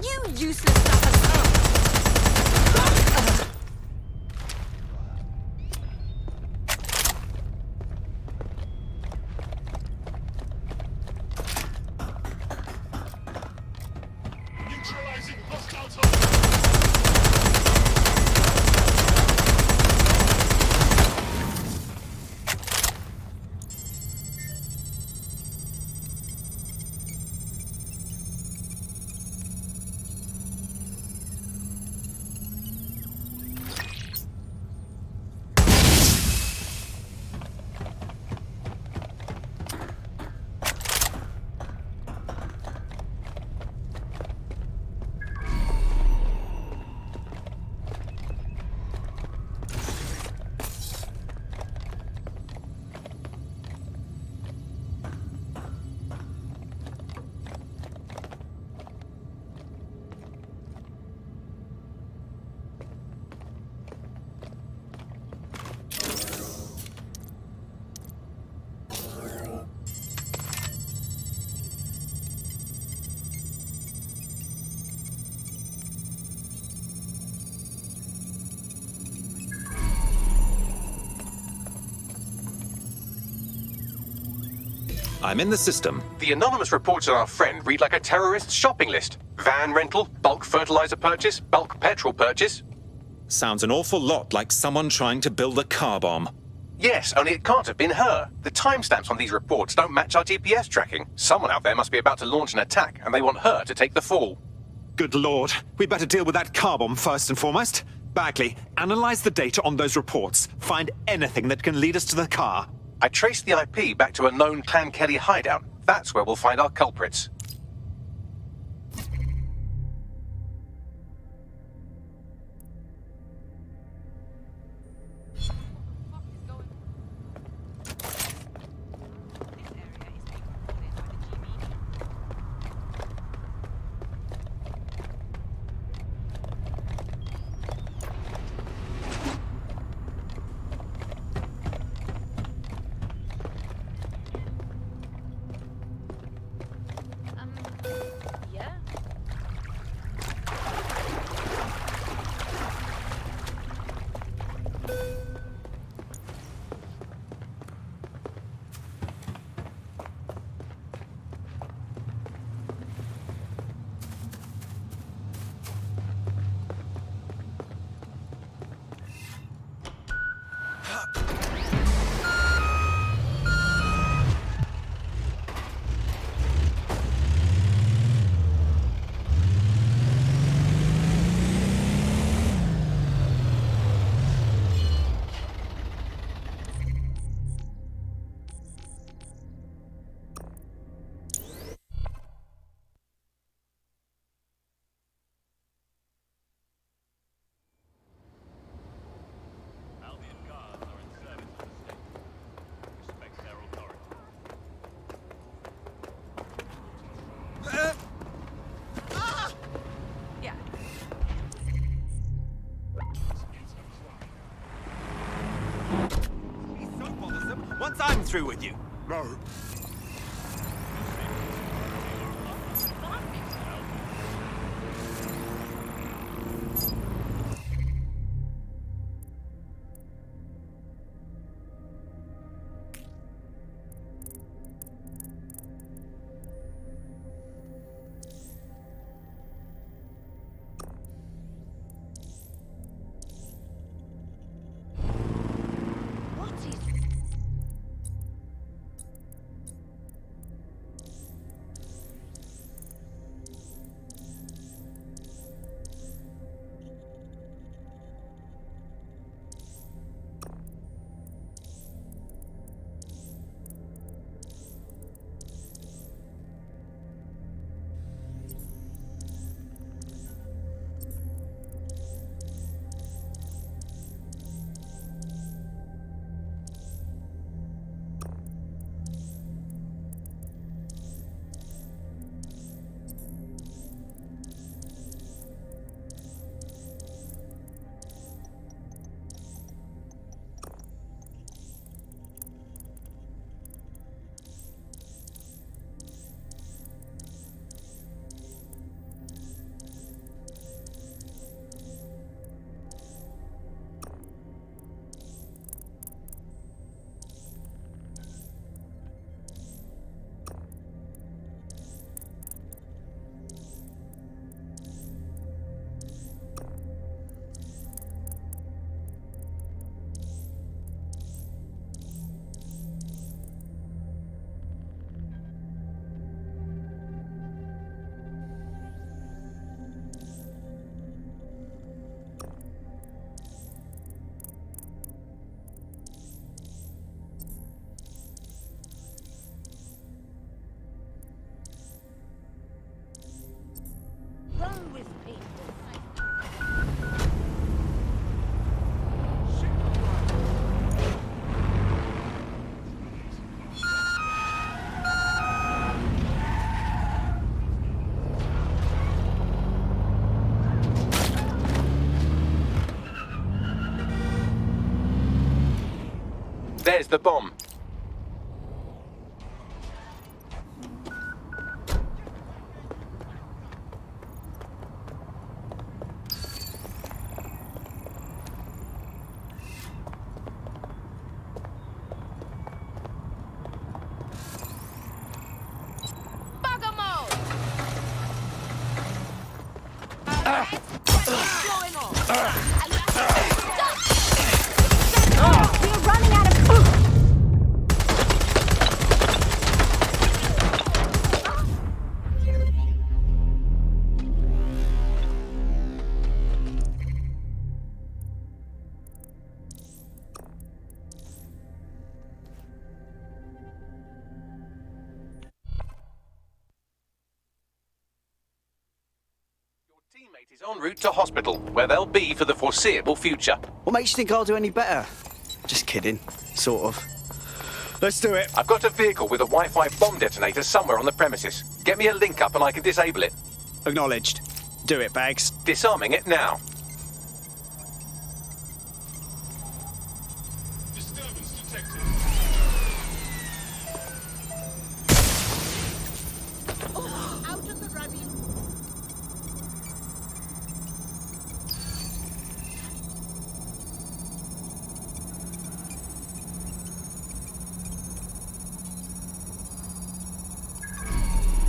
You useless sucker! Neutralizing hostile target. I'm in the system. The anonymous reports on our friend read like a terrorist's shopping list. Van rental, bulk fertilizer purchase, bulk petrol purchase. Sounds an awful lot like someone trying to build a car bomb. Yes, only it can't have been her. The timestamps on these reports don't match our GPS tracking. Someone out there must be about to launch an attack, and they want her to take the fall. Good lord. We better deal with that car bomb first and foremost. Bagley, analyze the data on those reports. Find anything that can lead us to the car. I traced the IP back to a known Clan Kelly hideout. That's where we'll find our culprits. Once I'm through with you. No. There's the bomb. Teammate is en route to hospital, where they'll be for the foreseeable future. What makes you think I'll do any better? Just kidding. Sort of. Let's do it. I've got a vehicle with a Wi-Fi bomb detonator somewhere on the premises. Get me a link up and I can disable it. Acknowledged. Do it, Bags. Disarming it now. Disturbance detected. Out of the ravine.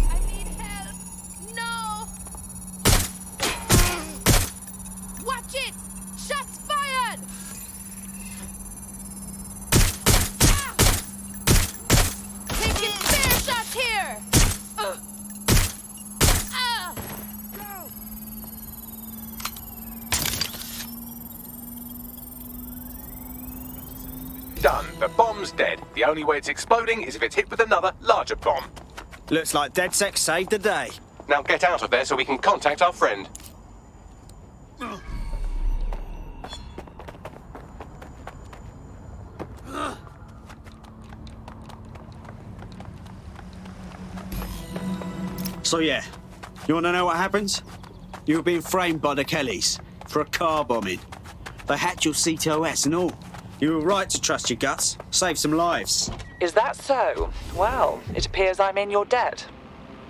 I need help. No! Watch it! Shots fired! Ah! Taking fair shots here! Ah! Done. The bomb's dead. The only way it's exploding is if it's hit with another, larger bomb. Looks like DedSec saved the day. Now get out of there so we can contact our friend. So yeah, you want to know what happens? You were being framed by the Kellys for a car bombing. They hacked your CTOS and all. You were right to trust your guts. Save some lives. Is that so? Well, it appears I'm in your debt.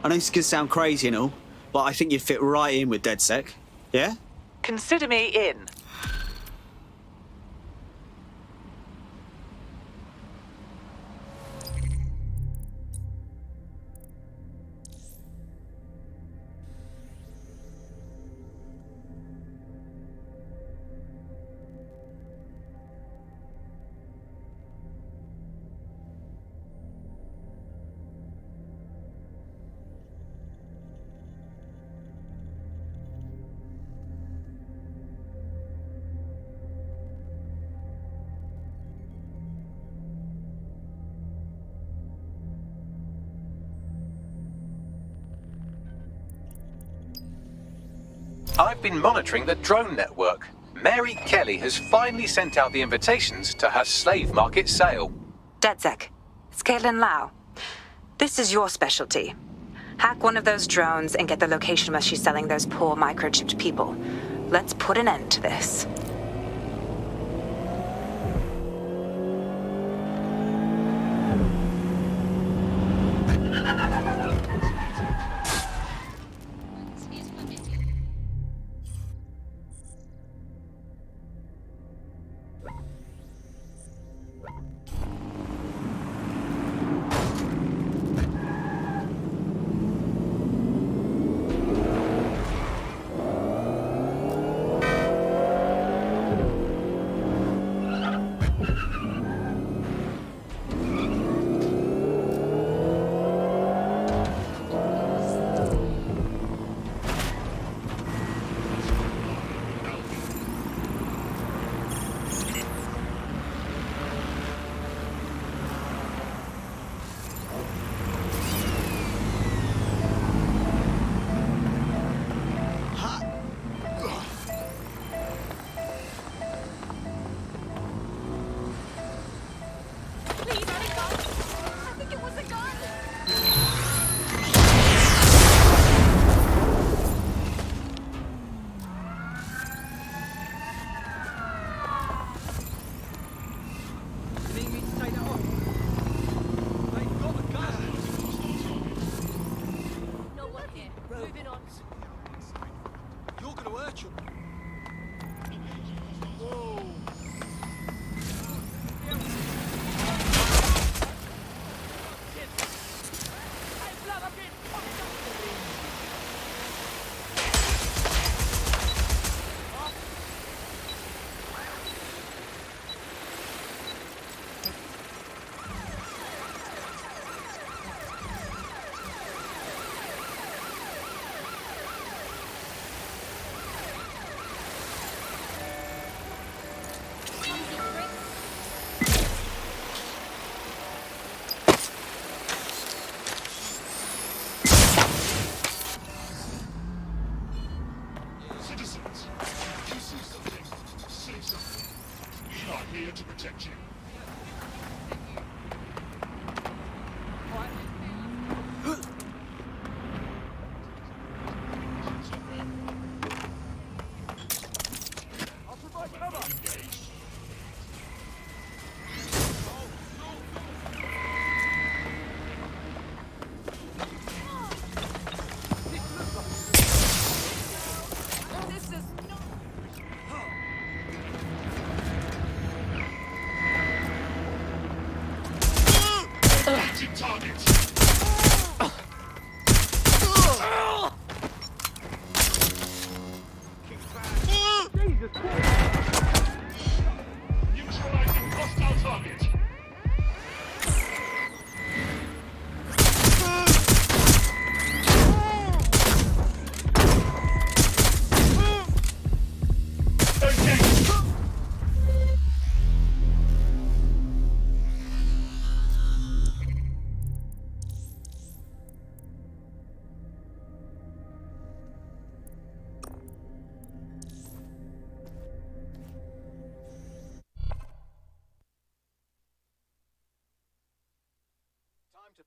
I know this can sound crazy and all, but I think you'd fit right in with DedSec. Yeah? Consider me in. I've been monitoring the drone network. Mary Kelly has finally sent out the invitations to her slave market sale. DedSec, it's Caitlin Lau. This is your specialty. Hack one of those drones and get the location where she's selling those poor microchipped people. Let's put an end to this.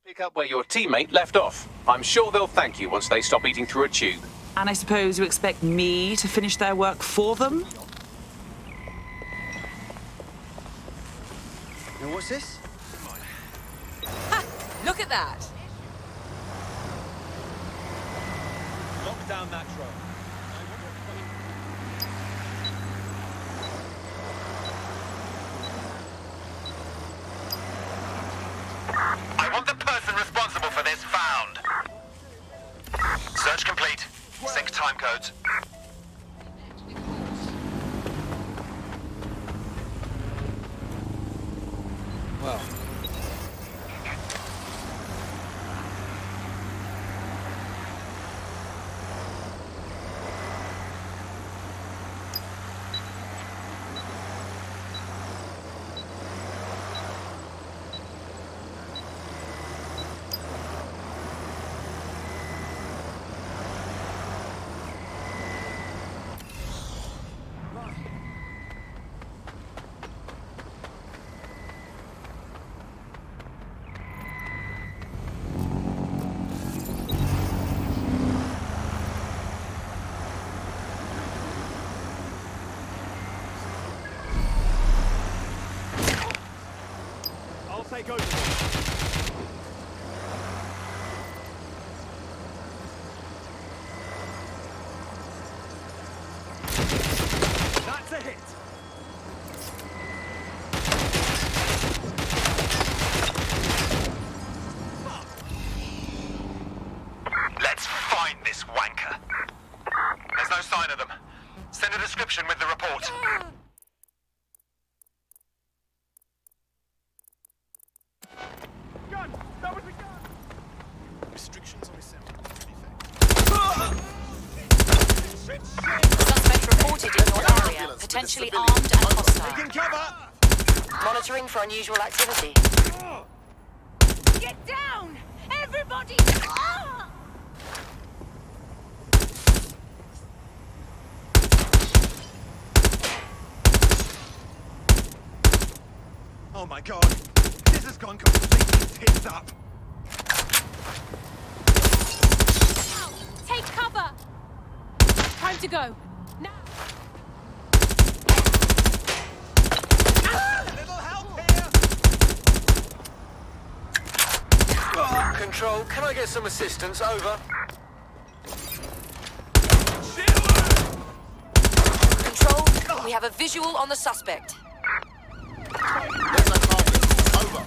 Pick up where your teammate left off. I'm sure they'll thank you once they stop eating through a tube. And I suppose you expect me to finish their work for them? Now what's this? Ha! Look at that! Lock down that drone. I want the person responsible for this found. Search complete. Sync time codes. Well. Take over. That's a hit. Let's find this wanker. There's no sign of them. Send a description with the report. Restrictions on assembly. Suspect reported in your area, potentially armed and hostile. Taking cover! Monitoring for unusual activity. Get down! Everybody! Oh my god! This has gone completely tits up! Take cover! Time to go. Now! Control, can I get some assistance? Over. Control, we have a visual on the suspect. Over.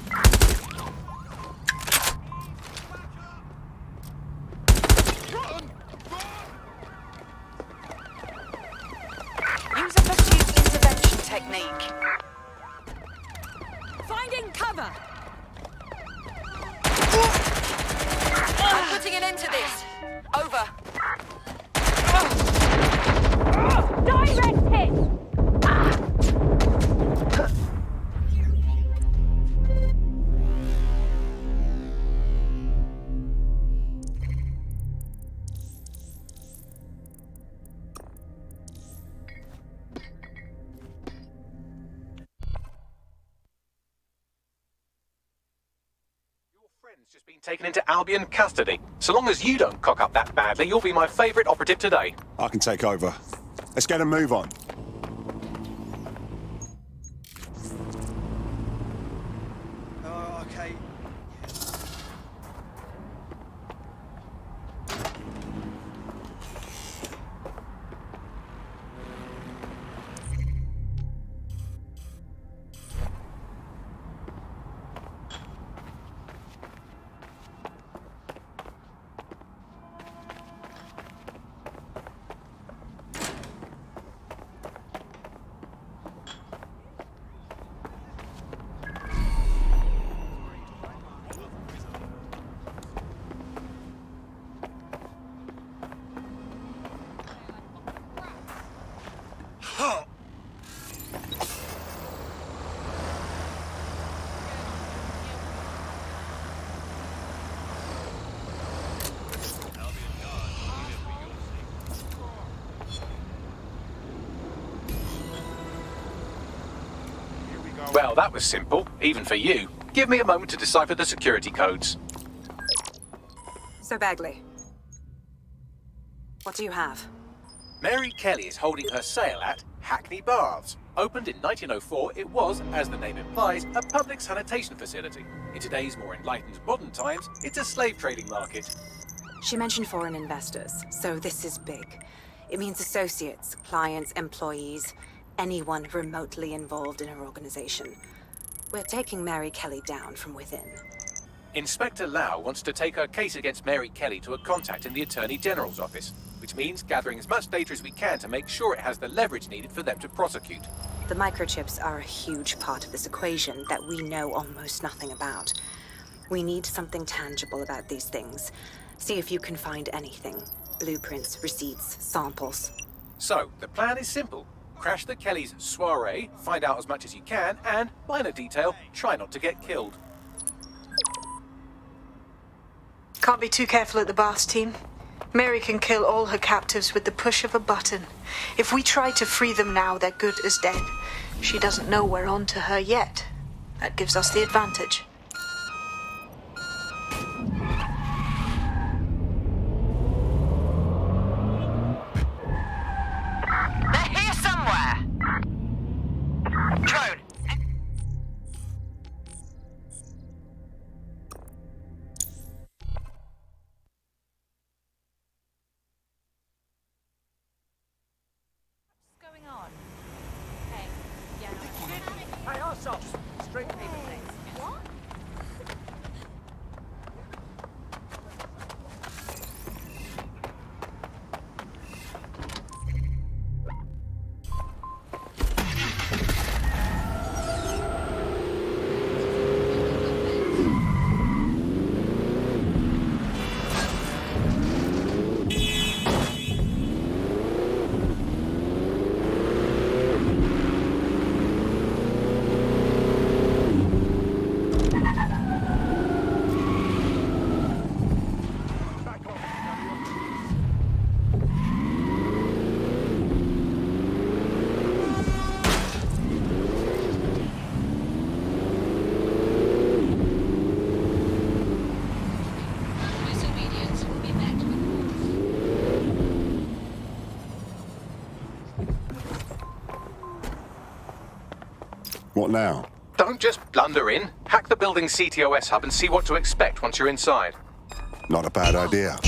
Use a pursuit intervention technique. Finding cover! I'm putting an end to this. Over. Direct hit! Just been taken into Albion custody. So long as you don't cock up that badly, you'll be my favourite operative today. I can take over. Let's get a move on. Okay. Well, that was simple, even for you. Give me a moment to decipher the security codes. So, Bagley, what do you have? Mary Kelly is holding her sale at Hackney Baths. Opened in 1904, it was, as the name implies, a public sanitation facility. In today's more enlightened modern times, it's a slave trading market. She mentioned foreign investors, so this is big. It means associates, clients, employees, anyone remotely involved in her organization. We're taking Mary Kelly down from within. Inspector Lau wants to take her case against Mary Kelly to a contact in the Attorney General's office, which means gathering as much data as we can to make sure it has the leverage needed for them to prosecute. The microchips are a huge part of this equation that we know almost nothing about. We need something tangible about these things. See if you can find anything. Blueprints, receipts, samples. So, the plan is simple. Crash the Kellys' soiree, find out as much as you can, and, minor detail, try not to get killed. Can't be too careful at the baths, team. Mary can kill all her captives with the push of a button. If we try to free them now, they're good as dead. She doesn't know we're on to her yet. That gives us the advantage. They're here somewhere! Drone! What's going on? Hey, yeah, Hey, ourselves! Straight paper things. What? What now? Don't just blunder in. Hack the building's CTOS hub and see what to expect once you're inside. Not a bad idea.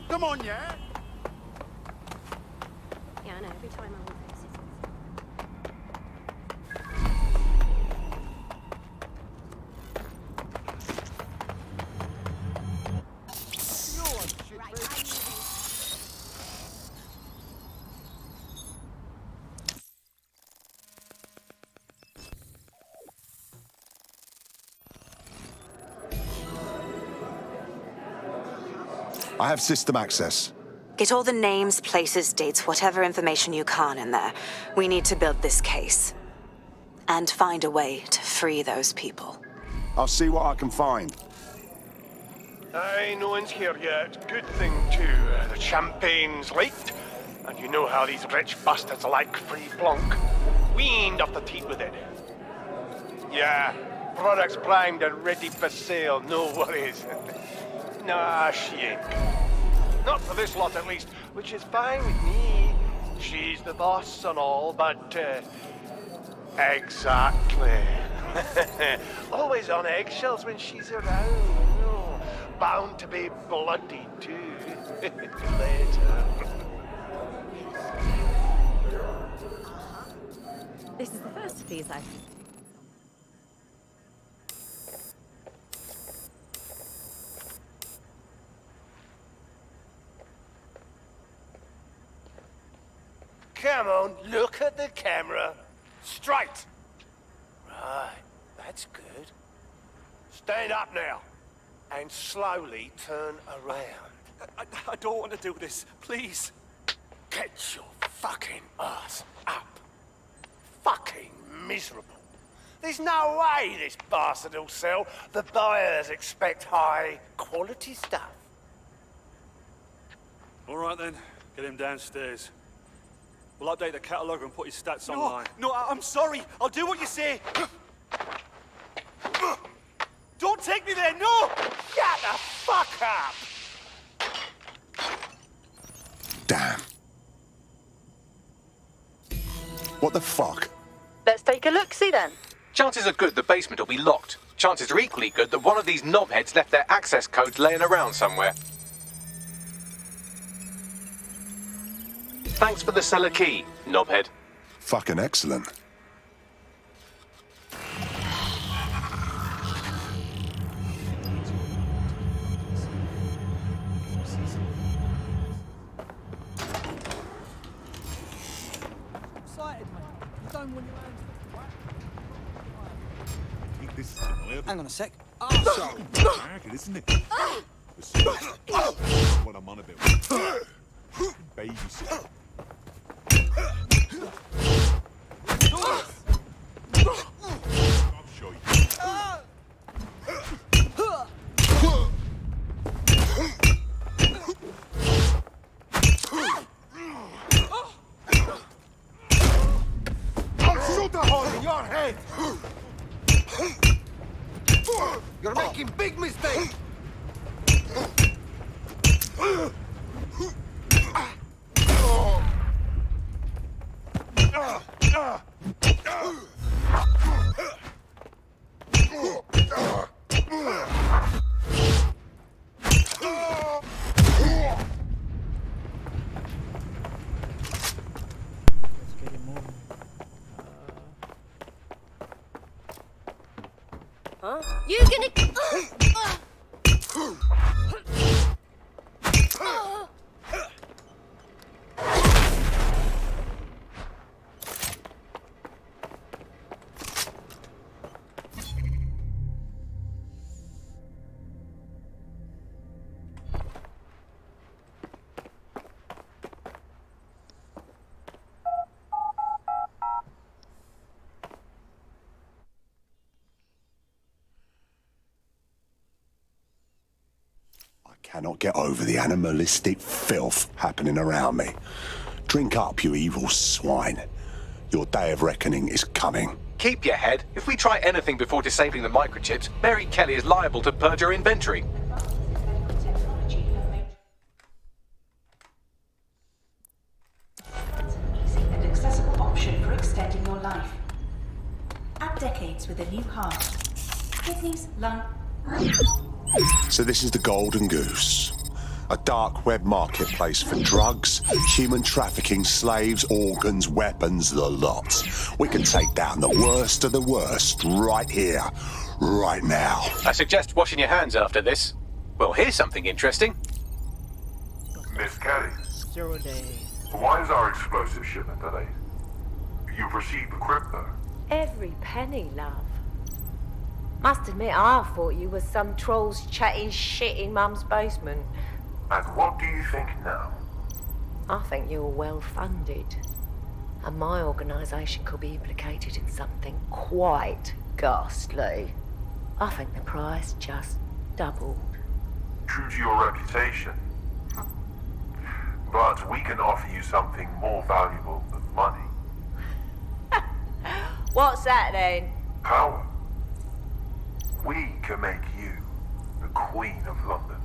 Come on, yeah? Yeah, I know. Every time I want this, I have system access. Get all the names, places, dates, whatever information you can in there. We need to build this case. And find a way to free those people. I'll see what I can find. Aye, no one's here yet. Good thing, too. The champagne's late, and you know how these rich bastards like free plonk. Weaned off the teat with it. Yeah, products primed and ready for sale, no worries. Nah, she ain't. Not for this lot, at least, which is fine with me. She's the boss and all, but, exactly. Always on eggshells when she's around, no. Bound to be bloody, too. Later. This is the first of these, I think. Come on, look at the camera. Straight. Right, that's good. Stand up now. And slowly turn around. I don't want to do this. Please. Get your fucking ass up. Fucking miserable. There's no way this bastard will sell. The buyers expect high quality stuff. All right then, get him downstairs. We'll update the catalogue and put his stats online. No, I'm sorry. I'll do what you say. Don't take me there, no! Shut the fuck up! Damn. What the fuck? Let's take a look-see then. Chances are good the basement will be locked. Chances are equally good that one of these knobheads left their access codes laying around somewhere. Thanks for the cellar key, knobhead. Fucking excellent. Excited, mate. You don't want your hands. Hang on a sec. Ragged, isn't it? What I'm on about. Babysit. I'll show you. I'll shoot the hole in your head! You're making big mistakes! Huh? You gonna... Cannot get over the animalistic filth happening around me. Drink up, you evil swine. Your day of reckoning is coming. Keep your head. If we try anything before disabling the microchips, Mary Kelly is liable to purge her inventory. Easy and accessible option for extending your life. Add decades with a new heart. Kidneys, lung... So this is the Golden Goose. A dark web marketplace for drugs, human trafficking, slaves, organs, weapons, the lot. We can take down the worst of the worst right here, right now. I suggest washing your hands after this. Well, here's something interesting. Miss Kelly. Why is our explosive shipment delayed? You've received the crypto. Every penny, love. Must admit, I thought you were some trolls chatting shit in Mum's basement. And what do you think now? I think you're well funded. And my organisation could be implicated in something quite ghastly. I think the price just doubled. True to your reputation. But we can offer you something more valuable than money. What's that then? Power. We can make you the Queen of London.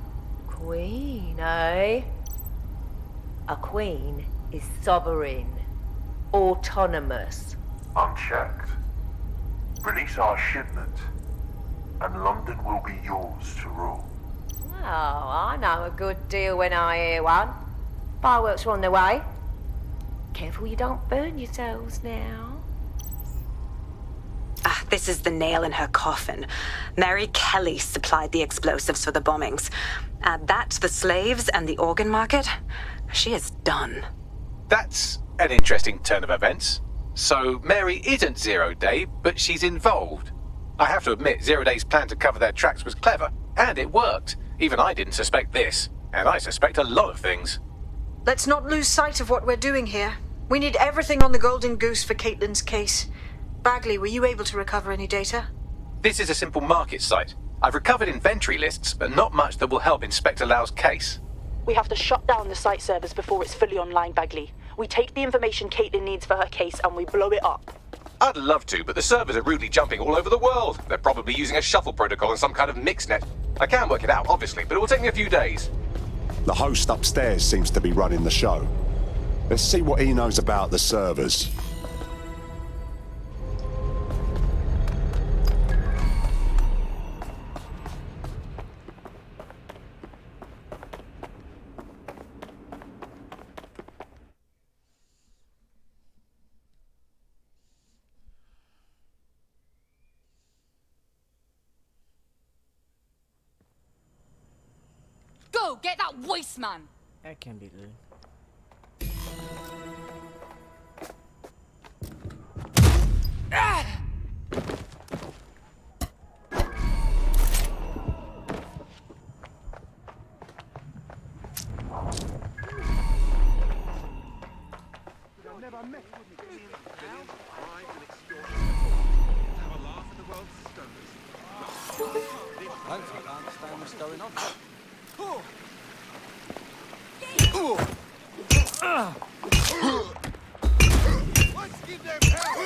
Queen, eh? A queen is sovereign, autonomous. Unchecked. Release our shipment, and London will be yours to rule. Oh, I know a good deal when I hear one. Fireworks are on their way. Careful you don't burn yourselves now. Ah, this is the nail in her coffin. Mary Kelly supplied the explosives for the bombings. Add that to the slaves and the organ market, she is done. That's an interesting turn of events. So Mary isn't Zero Day, but she's involved. I have to admit, Zero Day's plan to cover their tracks was clever, and it worked. Even I didn't suspect this, and I suspect a lot of things. Let's not lose sight of what we're doing here. We need everything on the Golden Goose for Caitlin's case. Bagley, were you able to recover any data? This is a simple market site. I've recovered inventory lists, but not much that will help Inspector Lau's case. We have to shut down the site servers before it's fully online, Bagley. We take the information Caitlin needs for her case and we blow it up. I'd love to, but the servers are rudely jumping all over the world. They're probably using a shuffle protocol and some kind of mixnet. I can work it out, obviously, but it will take me a few days. The host upstairs seems to be running the show. Let's see what he knows about the servers. Go, get that waste man! That can be good. I don't understand what's going on. Let's give them hell!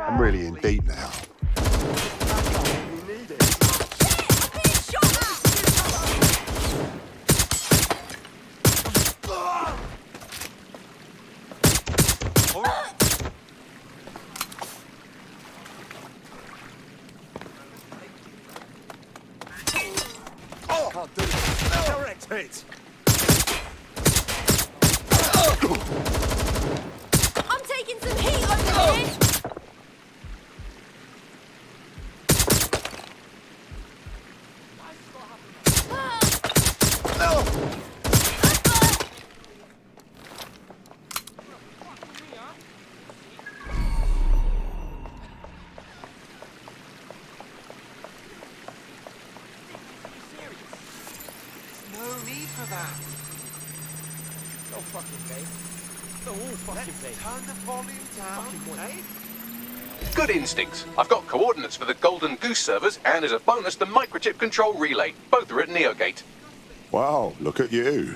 I'm really in deep now. Can't do it. Direct hit. I'm taking some heat over here! No need for that. No fucking way. No fucking way. Turn the volume down, eh? Good instincts. I've got coordinates for the Golden Goose servers, and as a bonus, the microchip control relay. Both are at Neogate. Wow, look at you.